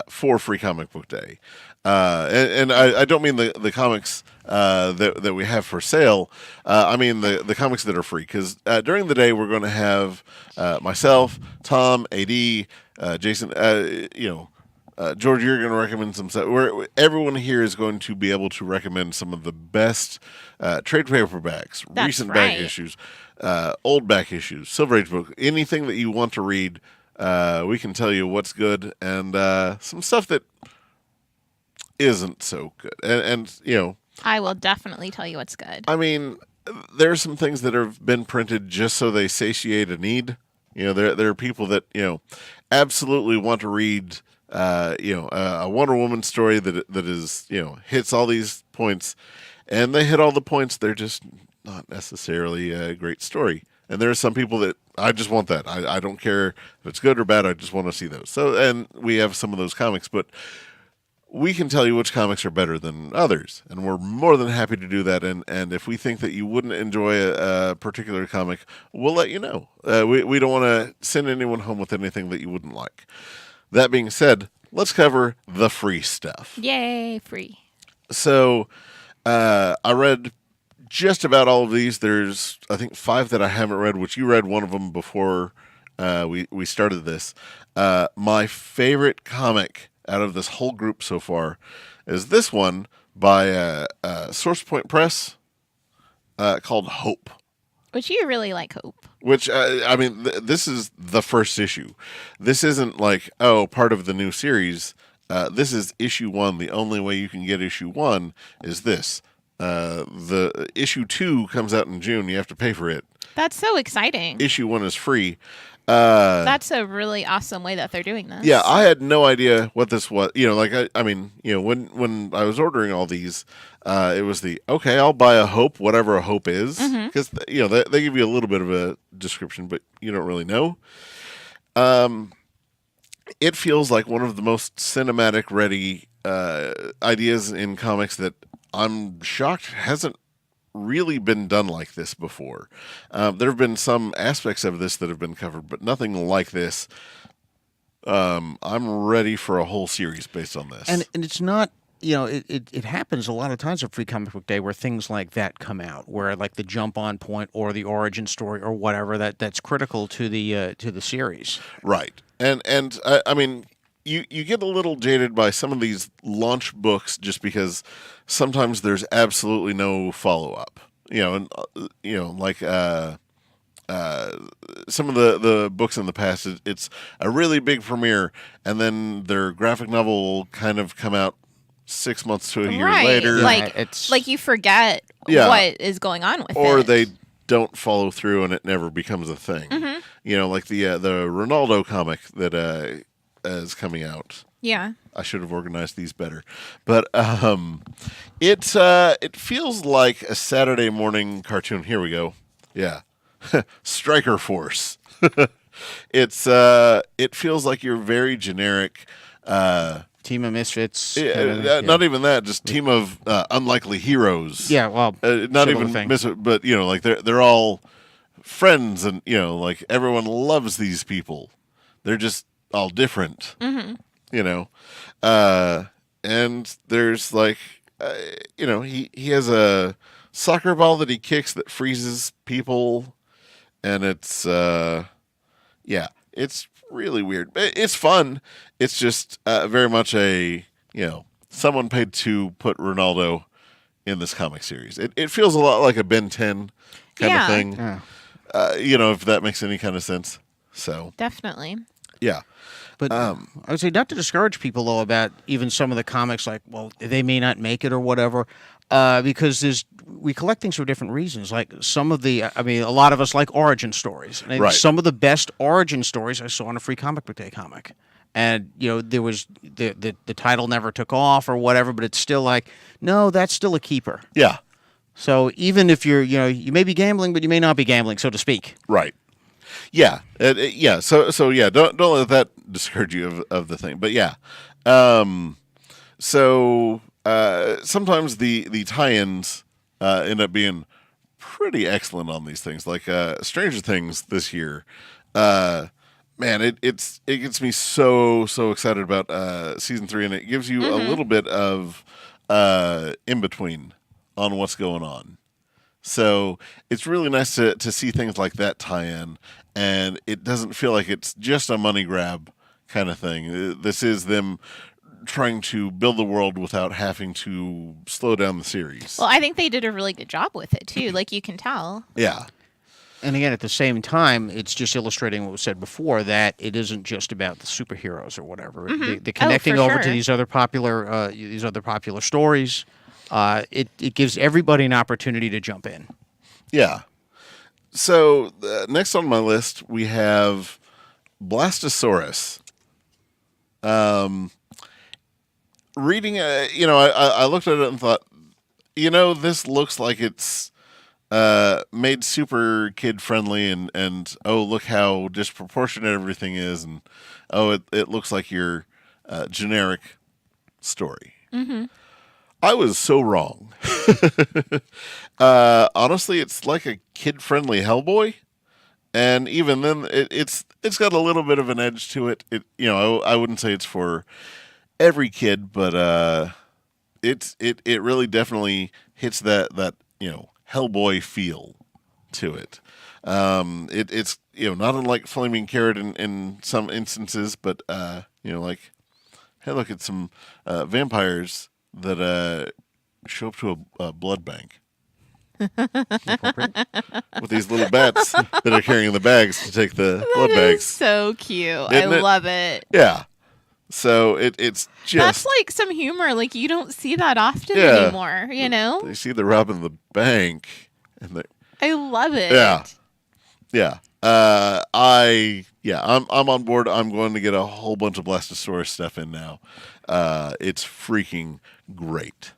for Free Comic Book Day. And I don't mean the comics that we have for sale. I mean the comics that are free. Because during the day, we're going to have myself, Tom, AD, Jason, George, you're going to recommend some stuff. Everyone here is going to be able to recommend some of the best trade paperbacks, That's recent right. back issues, old back issues, Silver Age book, anything that you want to read. We can tell you what's good and some stuff that isn't so good. And I will definitely tell you what's good. I mean, there are some things that have been printed just so they satiate a need. There are people that absolutely want to read a Wonder Woman story that is hits all these points, and they hit all the points. They're just not necessarily a great story. And there are some people that I just want that. I don't care if it's good or bad. I just want to see those. So, and we have some of those comics, but we can tell you which comics are better than others, and we're more than happy to do that. And if we think that you wouldn't enjoy a particular comic, we'll let you know. We don't want to send anyone home with anything that you wouldn't like. That being said, let's cover the free stuff. Yay, free. So I read just about all of these. There's, I think, 5 that I haven't read, which you read one of them before we started this. My favorite comic out of this whole group so far is this one by Source Point Press called Hope. Which you really like Hope. Which, this is the first issue. This isn't like, part of the new series. This is issue 1. The only way you can get issue 1 is this. The issue 2 comes out in June. You have to pay for it. That's so exciting. Issue 1 is free. That's a really awesome way that they're doing this. Yeah, I had no idea what this was. When I was ordering all these, it was I'll buy a Hope, whatever a Hope is, because they give you a little bit of a description, but you don't really know. It feels like one of the most cinematic ready ideas in comics that I'm shocked hasn't really been done like this before. There have been some aspects of this that have been covered, but nothing like this. I'm ready for a whole series based on this. And it's not, it happens a lot of times at Free Comic Book Day where things like that come out, where like the jump on point or the origin story or whatever that's critical to the series. Right. And I mean, you get a little jaded by some of these launch books just because sometimes there's absolutely no follow up. Like some of the books in the past, it's a really big premiere, and then their graphic novel will kind of come out 6 months to a year later. Like you forget Yeah. what is going on with it. Or they don't follow through and it never becomes a thing. Like the Ronaldo comic that is coming out. Yeah. I should have organized these better. But it feels like a Saturday morning cartoon. Here we go. Yeah. Striker Force. It feels like your very generic Team of misfits. not even that, just team of unlikely heroes. Yeah, well, not even but like they're all friends, and like everyone loves these people. They're just all different. And there's like he has a soccer ball that he kicks that freezes people, and it's it's really weird. It's fun. It's just very much a someone paid to put Ronaldo in this comic series. It feels a lot like a Ben 10 kind of thing. Yeah. If that makes any kind of sense. So Definitely. yeah. But I would say not to discourage people, though, about even some of the comics, like, well, they may not make it or whatever, because we collect things for different reasons. Like some of a lot of us like origin stories. And Right. Some of the best origin stories I saw on a Free Comic Book Day comic. And, there was the title never took off or whatever, but it's still like, no, that's still a keeper. Yeah. So even if you may be gambling, but you may not be gambling, so to speak. Right. Yeah. Yeah. So yeah, don't let that discourage you of the thing. But yeah. Sometimes the tie-ins end up being pretty excellent on these things. Like Stranger Things this year. Man, it gets me so excited about season 3, and it gives you a little bit of in between on what's going on. So it's really nice to see things like that tie in, and it doesn't feel like it's just a money grab kind of thing. This is them trying to build the world without having to slow down the series. Well, I think they did a really good job with it too. Like you can tell. Yeah. And again, at the same time, it's just illustrating what was said before, that it isn't just about the superheroes or whatever. The connecting for over sure. to these other popular stories, it gives everybody an opportunity to jump in. Yeah. So next on my list, we have Blastosaurus. Reading, I looked at it and thought, this looks like it's made super kid friendly, and oh, look how disproportionate everything is, and oh, it looks like your generic story. I was so wrong. Honestly, it's like a kid-friendly Hellboy, and even then, it's got a little bit of an edge to it. I wouldn't say it's for every kid, but it really definitely hits that Hellboy feel to it. It's not unlike Flaming Carrot in some instances, but like, hey, look, it's some vampires that show up to a blood bank with these little bats that are carrying the bags to take the blood That is bags. so cute. Isn't I it? love it. Yeah. So it's just That's like some humor. Like you don't see that often Yeah. anymore. They see the robbing the bank, and I love it. yeah. I'm on board. I'm going to get a whole bunch of Blastosaurus stuff in now. It's freaking great.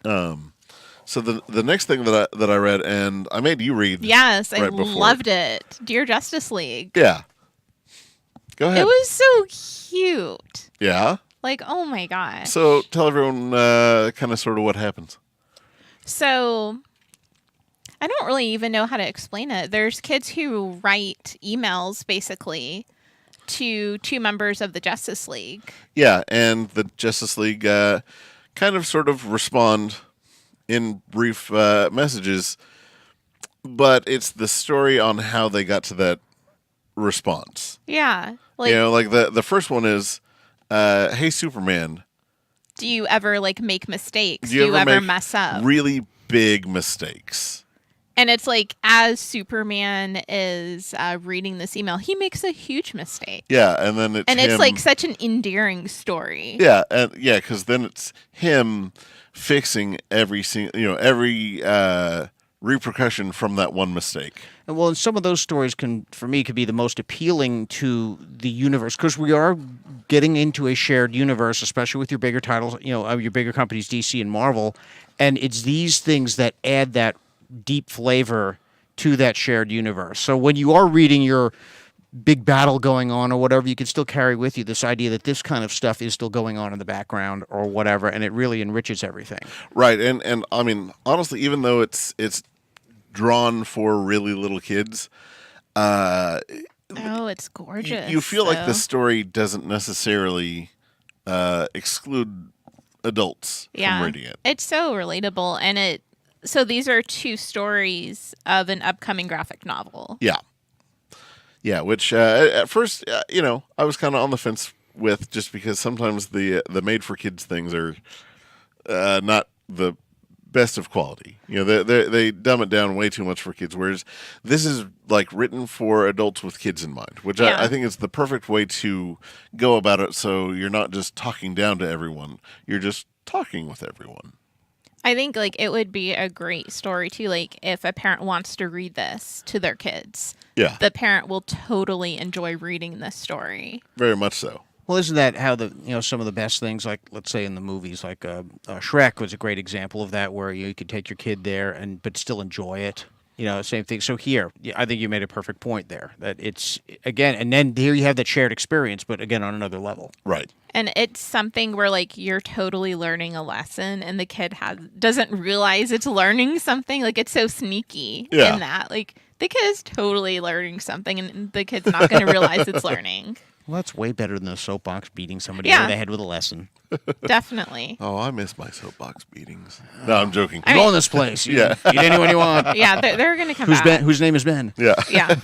So the next thing that I read, and I made you read. Yes, I right before. loved it. Dear Justice League. Yeah. Go ahead. It was so cute. Yeah. Like, oh my gosh. So tell everyone kind of sort of what happens. So I don't really even know how to explain it. There's kids who write emails basically to two members of the Justice League. Yeah, and the Justice League kind of sort of respond in brief messages, but it's the story on how they got to that response. Yeah. Like, Like the first one is, hey, Superman, do you ever like make mistakes? do you ever make mess up? really big mistakes? And it's like, as Superman is reading this email, he makes a huge mistake. Yeah, and then it's And him, it's like such an endearing story. yeah, and because then it's him fixing every repercussion from that one mistake. And well, and some of those stories for me, could be the most appealing to the universe, because we are getting into a shared universe, especially with your bigger titles, your bigger companies, DC and Marvel, and it's these things that add that deep flavor to that shared universe. So when you are reading your big battle going on or whatever, you can still carry with you this idea that this kind of stuff is still going on in the background or whatever, and it really enriches everything. Right, and I mean, honestly, even though it's drawn for really little kids, it's gorgeous. You feel like the story doesn't necessarily exclude adults from reading it. It's so relatable, and so these are 2 stories of an upcoming graphic novel. Yeah, which at first, I was kind of on the fence with, just because sometimes the made for kids things are not the best of quality. They dumb it down way too much for kids, whereas this is like written for adults with kids in mind, which I think is the perfect way to go about it. So you're not just talking down to everyone; you're just talking with everyone. I think it would be a great story too. If a parent wants to read this to their kids, the parent will totally enjoy reading this story. Very much so. Well, isn't that how some of the best things, like let's say in the movies, like Shrek was a great example of that, where you could take your kid there but still enjoy it. Same thing. So here, I think you made a perfect point there. That it's, again, and then here you have that shared experience, but again on another level. Right. And it's something where you're totally learning a lesson, and the kid doesn't realize it's learning something. It's so sneaky in that. The kid is totally learning something, and the kid's not going to realize it's learning. Well, that's way better than a soapbox beating somebody over the head with a lesson. Definitely. Oh, I miss my soapbox beatings. No, I'm joking. Go in this place. Eat anyone you want. Yeah, they're going to come back. Whose name is Ben? Yeah. Yeah.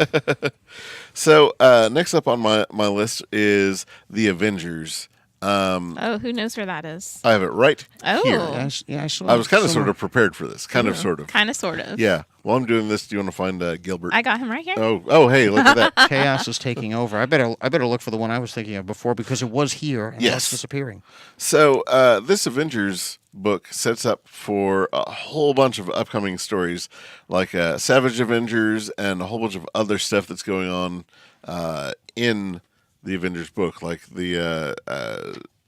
So next up on my list is The Avengers. Who knows where that is? I have it right here. I saw. I was kind of sort of prepared for this. Kind of, sort of. Kind of, sort of. Yeah. While I'm doing this, do you want to find Gilbert? I got him right here. Oh, hey, look at that. Chaos is taking over. I better look for the one I was thinking of before, because it was here and now it's disappearing. So this Avengers book sets up for a whole bunch of upcoming stories, like Savage Avengers and a whole bunch of other stuff that's going on in the Avengers book, like the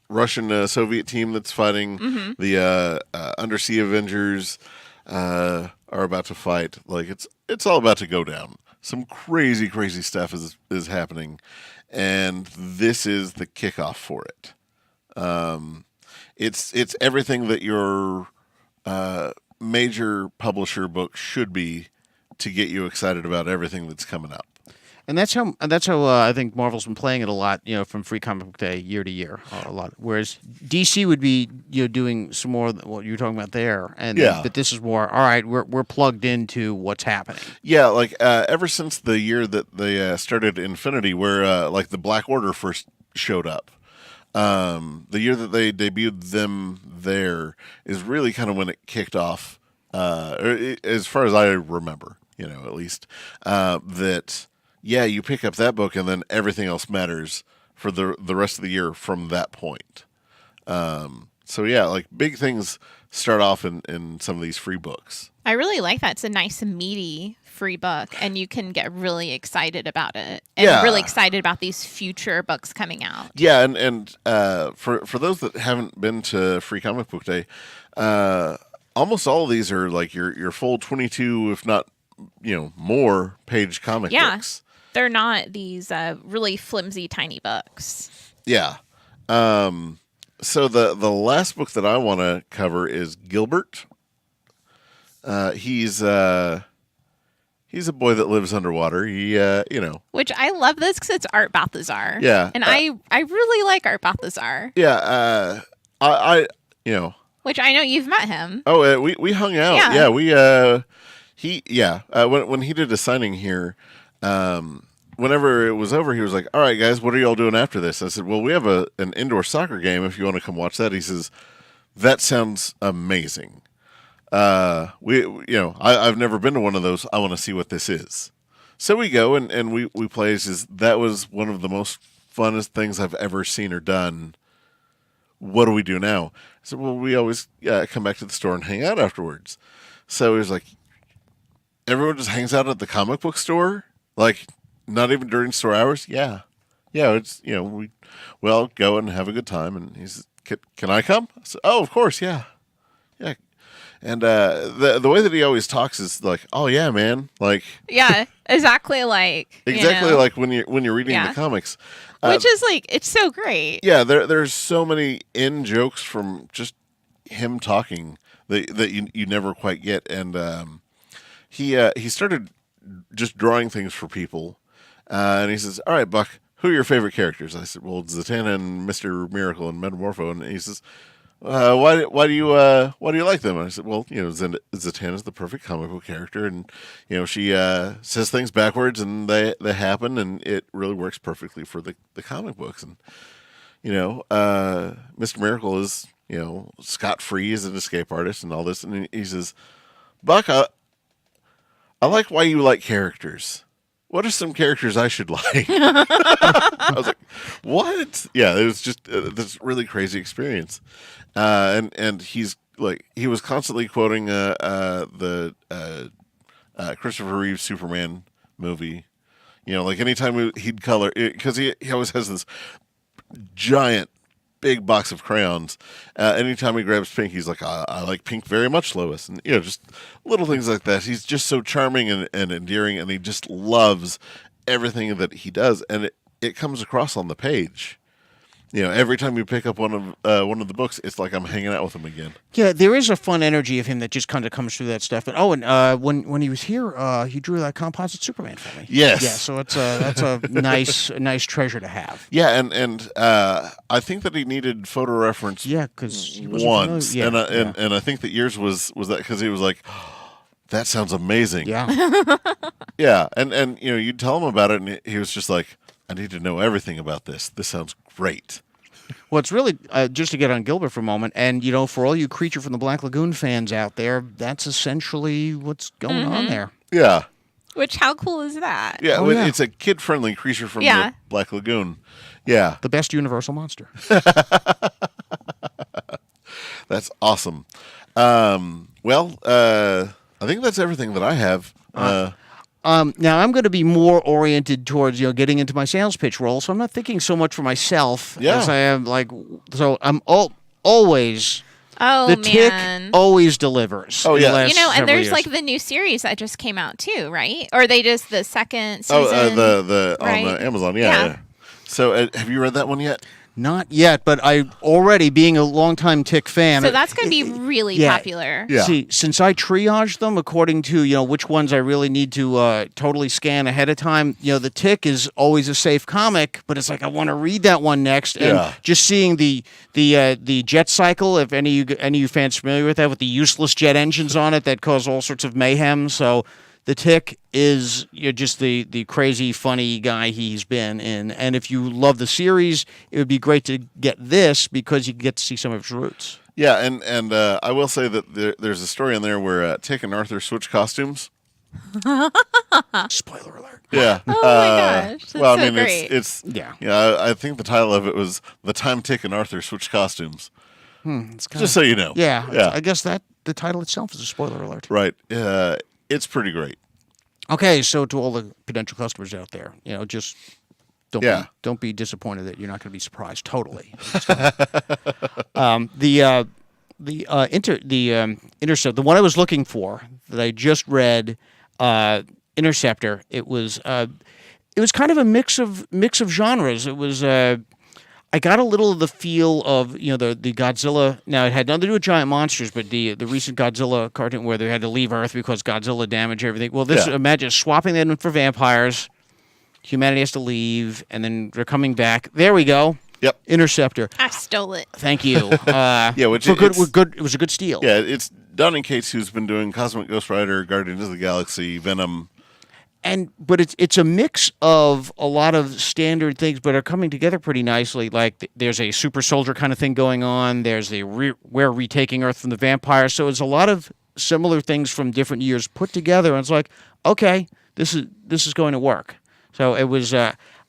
Russian Soviet team that's fighting, the Undersea Avengers are about to fight. It's all about to go down. Some crazy stuff is happening, and this is the kickoff for it. It's everything that your major publisher book should be to get you excited about everything that's coming up. And that's how I think Marvel's been playing it a lot, from Free Comic Book Day year to year, a lot. Whereas DC would be, doing some more of what you're talking about there, but this is more. All right, we're plugged into what's happening. Yeah, ever since the year that they started Infinity, where the Black Order first showed up, the year that they debuted them there is really kind of when it kicked off, as far as I remember, at least that. Yeah, you pick up that book, and then everything else matters for the rest of the year from that point. So big things start off in some of these free books. I really like that. It's a nice, meaty free book, and you can get really excited about it, and really excited about these future books coming out. Yeah, and for those that haven't been to Free Comic Book Day, almost all of these are your full 22, if not more page comic books. They're not these really flimsy, tiny books. Yeah. So the last book that I want to cover is Gilbert. He's a boy that lives underwater. He, Which I love this because it's Art Balthazar. Yeah. And I really like Art Balthazar. Yeah. Which I know you've met him. Oh, we hung out. Yeah. When he did a signing here, whenever it was over, he was like, "All right, guys, what are y'all doing after this?" I said, "Well, we have an indoor soccer game if you want to come watch that." He says, "That sounds amazing. I've never been to one of those. I want to see what this is." So we go and we play. He says, "That was one of the most funnest things I've ever seen or done. What do we do now?" I said, "Well, we always come back to the store and hang out afterwards." So he was like, everyone just hangs out at the comic book store, like not even during store hours. Yeah, yeah. It's we'll go and have a good time. And he says, "Can I come?" I said, "Oh, of course, yeah, yeah." And the way that he always talks is like, "Oh yeah, man," like Yeah, exactly like like when you're reading Yeah. the comics, which is like it's so great. yeah. There's so many in jokes from just him talking that you never quite get, and he started just drawing things for people, and he says, "All right, Buck, who are your favorite characters?" I said, "Well, Zatanna and Mister Miracle and Metamorpho," and he says, why do you like them?" And I said, "Well, Zatanna's the perfect comic book character, and she says things backwards, and they happen, and it really works perfectly for the comic books. And Mr. Miracle is scot free as an escape artist and all this." And he says, "Buck, I like why you like characters. What are some characters I should like?" I was like, "What?" Yeah, it was just this really crazy experience, and he's like, he was constantly quoting the Christopher Reeve Superman movie. Like anytime he'd color, because he always has this giant big box of crayons. Anytime he grabs pink, he's like, I like pink very much, Lois. And, just little things like that. He's just so charming and endearing, and he just loves everything that he does. And it comes across on the page. Every time you pick up one of the books, it's like I'm hanging out with him again. Yeah, there is a fun energy of him that just kind of comes through that stuff. And when he was here, he drew that composite Superman for me. Yes. Yeah, so that's a nice treasure to have. Yeah, and I think that he needed photo reference. Yeah, because he wasn't once, familiar. Yeah, and I think that yours was that because he was like, "That sounds amazing." yeah. Yeah, and you'd tell him about it, and he was just like, "I need to know everything about this. This sounds great." Well, it's really just to get on Gilbert for a moment, and for all you Creature from the Black Lagoon fans out there, that's essentially what's going on there. Yeah, Which how cool is that? yeah. Oh, yeah. It's a kid-friendly Creature from Yeah. the Black Lagoon. Yeah, The best Universal monster. that's awesome. Well, I think that's everything that I have. Now I'm going to be more oriented towards getting into my sales pitch role, so I'm not thinking so much for myself Yeah. as I am so I'm always Oh the man. Tick always delivers. Oh, in the yeah. last And several there's years. like the new series that just came out too, right? Or they just the second season. The right? on Amazon. Yeah. Yeah. Yeah. So, have you read that one yet? Not yet, but I already being a longtime Tick fan. So that's going to be really yeah. popular. Yeah. See, since I triage them according to which ones I really need to totally scan ahead of time, the Tick is always a safe comic, but it's like I want to read that one next, and Yeah. just seeing the jet cycle. If any of you fans familiar with that, with the useless jet engines on it that cause all sorts of mayhem, so. The Tick is just the crazy, funny guy he's been in. And if you love the series, it would be great to get this because you get to see some of his roots. Yeah, and I will say that there's a story in there where Tick and Arthur switch costumes. Spoiler alert. Yeah. Oh my gosh, that's well, I so mean, great. it's Yeah. I think the title of it was "The Time Tick and Arthur Switch Costumes." It's kinda, Just so you know. yeah. Yeah. I guess that the title itself is a spoiler alert. Right. It's pretty great. Okay, so to all the potential customers out there, just Yeah. don't be disappointed that you're not going to be surprised. Totally. Intercept, the one I was looking for that I just read, Interceptor. It was kind of a mix of genres. It was. I got a little of the feel of the Godzilla. Now it had nothing to do with giant monsters, but the recent Godzilla cartoon where they had to leave Earth because Godzilla damaged everything. Well, this imagine swapping that in for vampires. Humanity has to leave, and then they're coming back. There we go. Yep. I Interceptor. stole it. Thank you. Yeah, which for good. it's- Good. It was a good steal. Yeah, it's Don and Cates who's been doing Cosmic Ghost Rider, Guardians of the Galaxy, Venom. But it's a mix of a lot of standard things, but are coming together pretty nicely. Like there's a super soldier kind of thing going on. There's we're retaking Earth from the vampires. So it's a lot of similar things from different years put together. And it's like, okay, this is going to work. So it was,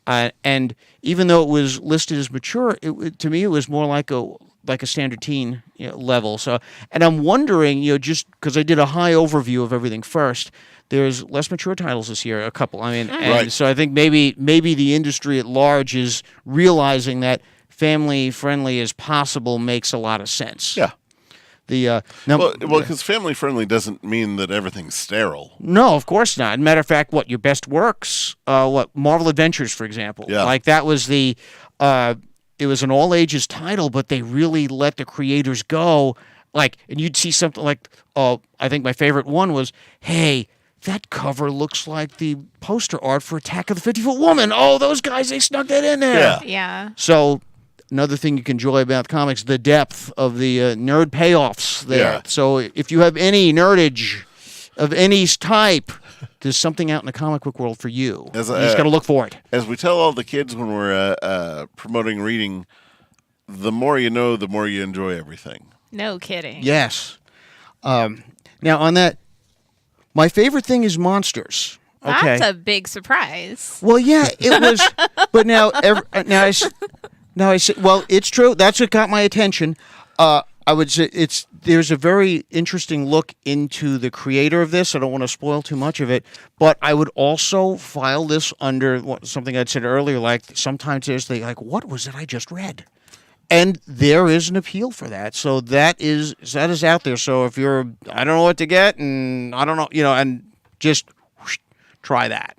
and even though it was listed as mature, to me it was more like a standard teen level. So, and I'm wondering, just because I did a high overview of everything first, there's less mature titles this year, a couple. I mean, and Right. so I think maybe the industry at large is realizing that family friendly as possible makes a lot of sense. Yeah. The now, Well, because family friendly doesn't mean that everything's sterile. no, of course not. Matter of fact, what your best works, what Marvel Adventures, for example, Yeah. like that was it was an all ages title, but they really let the creators go. Like, and you'd see something like, I think my favorite one was, hey, that cover looks like the poster art for Attack of the 50-Foot Woman. Oh, those guys, they snuck that in there. Yeah. Yeah. So another thing you can enjoy about comics, the depth of the nerd payoffs there. Yeah. So if you have any nerdage of any type, there's something out in the comic book world for you. You just got to look for it. As we tell all the kids when we're promoting reading, the more you know, the more you enjoy everything. No kidding. Yes. Now on that, my favorite thing is monsters. Okay. That's a big surprise. Well, yeah, it was. But now I say, well, it's true. That's what got my attention. I would say there's a very interesting look into the creator of this. I don't want to spoil too much of it, but I would also file this under something I'd said earlier. Like sometimes there's like, what was it I just read? And there is an appeal for that. So that is out there. So if I don't know what to get, and I don't know, and just try that.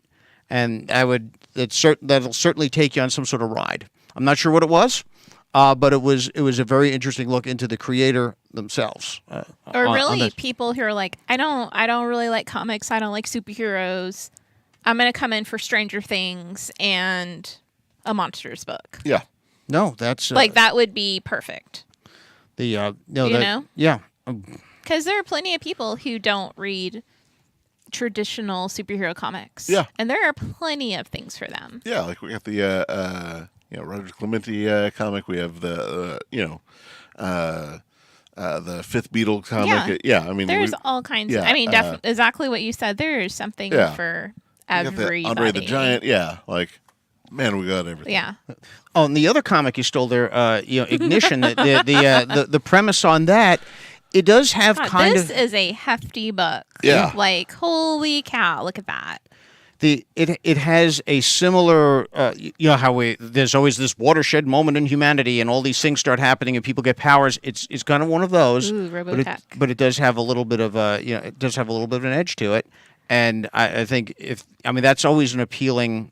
And that'll certainly take you on some sort of ride. I'm not sure what it was, but it was a very interesting look into the creator themselves. Or really, people who are like, I don't really like comics. I don't like superheroes. I'm gonna come in for Stranger Things and a monsters book. Yeah. No, that's Like that would be perfect. Yeah. Because there are plenty of people who don't read traditional superhero comics. Yeah. And there are plenty of things for them. Yeah, like we got the Roger Clemente comic. We have the Fifth Beatle comic. Yeah. I mean, There's all kinds of. yeah, I mean, exactly what you said. There is something for we got the everybody. Andre the Giant. Yeah, like man, we got everything. Yeah. Oh, and the other comic you stole there, Ignition. The premise on that, it does have God, this is a hefty book. Yeah. Like, holy cow, look at that. It has a similar, how there's always this watershed moment in humanity, and all these things start happening, and people get powers. It's kind of one of those. Ooh, Robotech. But it does have a little bit of it does have a little bit of an edge to it, and I think that's always an appealing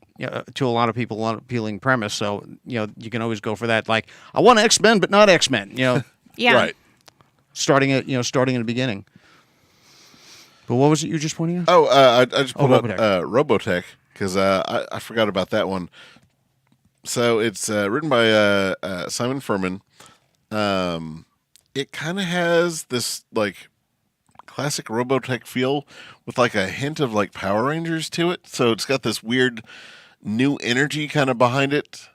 to a lot of people, an appealing premise. So you can always go for that. Like, I want X-Men, but not X-Men. Yeah. Right. starting at the beginning. But what was it you were just pointing out? Oh, I just pulled up Robotech. Robotech because I forgot about that one. So it's written by Simon Furman. It kind of has this like classic Robotech feel with like a hint of like Power Rangers to it. So it's got this weird new energy kind of behind it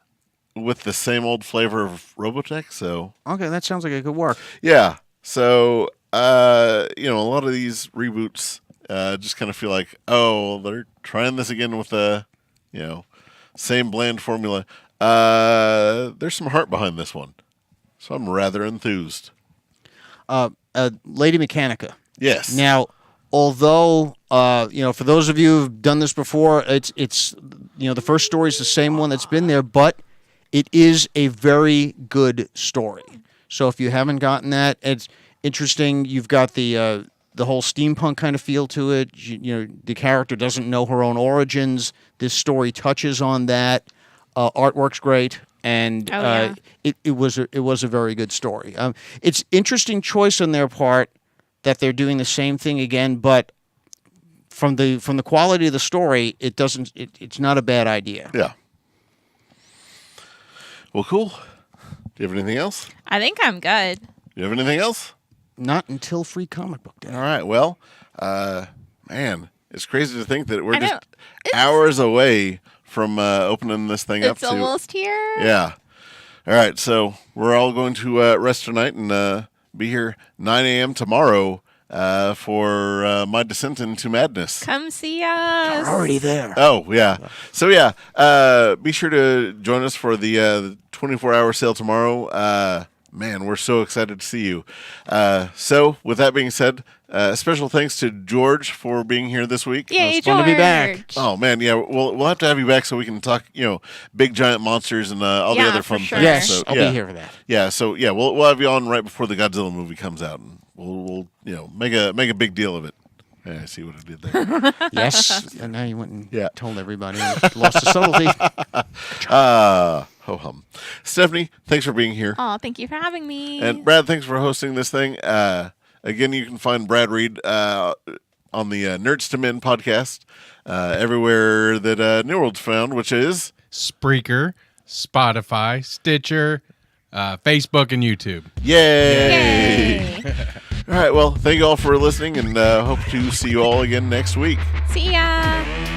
with the same old flavor of Robotech. So Okay, that sounds like it could work. yeah. So a lot of these reboots just kind of feel like, oh, they're trying this again with the, same bland formula. There's some heart behind this one, so I'm rather enthused. Lady Mechanica. Yes. Now, although for those of you who've done this before, it's the first story is the same one that's been there, but it is a very good story. So if you haven't gotten that, it's interesting. You've got the whole steampunk kind of feel to it. The character doesn't know her own origins. This story touches on that. Artwork's great, and it was a very good story. It's interesting choice on their part that they're doing the same thing again, but from the quality of the story, it's not a bad idea. Yeah. Well, cool. Do you have anything else? I think I'm good. You have anything else? Not until Free Comic Book Day. All right. Well, man, it's crazy to think that we're I know. just hours away from opening this thing up. It's almost here. Yeah. All right. So we're all going to rest tonight and be here 9 a.m. tomorrow for my descent into madness. Come see us. We're already there. Oh, yeah. So, be sure to join us for the 24-hour sale tomorrow. Man, we're so excited to see you. So, with that being said, special thanks to George for being here this week. Yay, It's fun to be back. George. Oh man, yeah, we'll have to have you back so we can talk, big giant monsters and all the Yeah, other for fun sure. things. Yes, So, I'll yeah. be here for that. Yeah, so yeah, we'll have you on right before the Godzilla movie comes out, and we'll make a big deal of it. Yeah, I see what I did there. Yes, and now you went and Yeah. told everybody and lost the subtlety. Ho hum. Stephanie, thanks for being here. Oh, thank you for having me. And Brad, thanks for hosting this thing. Again, you can find Brad Reed on the Nerds to Men podcast everywhere that New World's found, which is Spreaker, Spotify, Stitcher, Facebook, and YouTube. yay! Yay. All right, well, thank you all for listening, and hope to see you all again next week. See ya.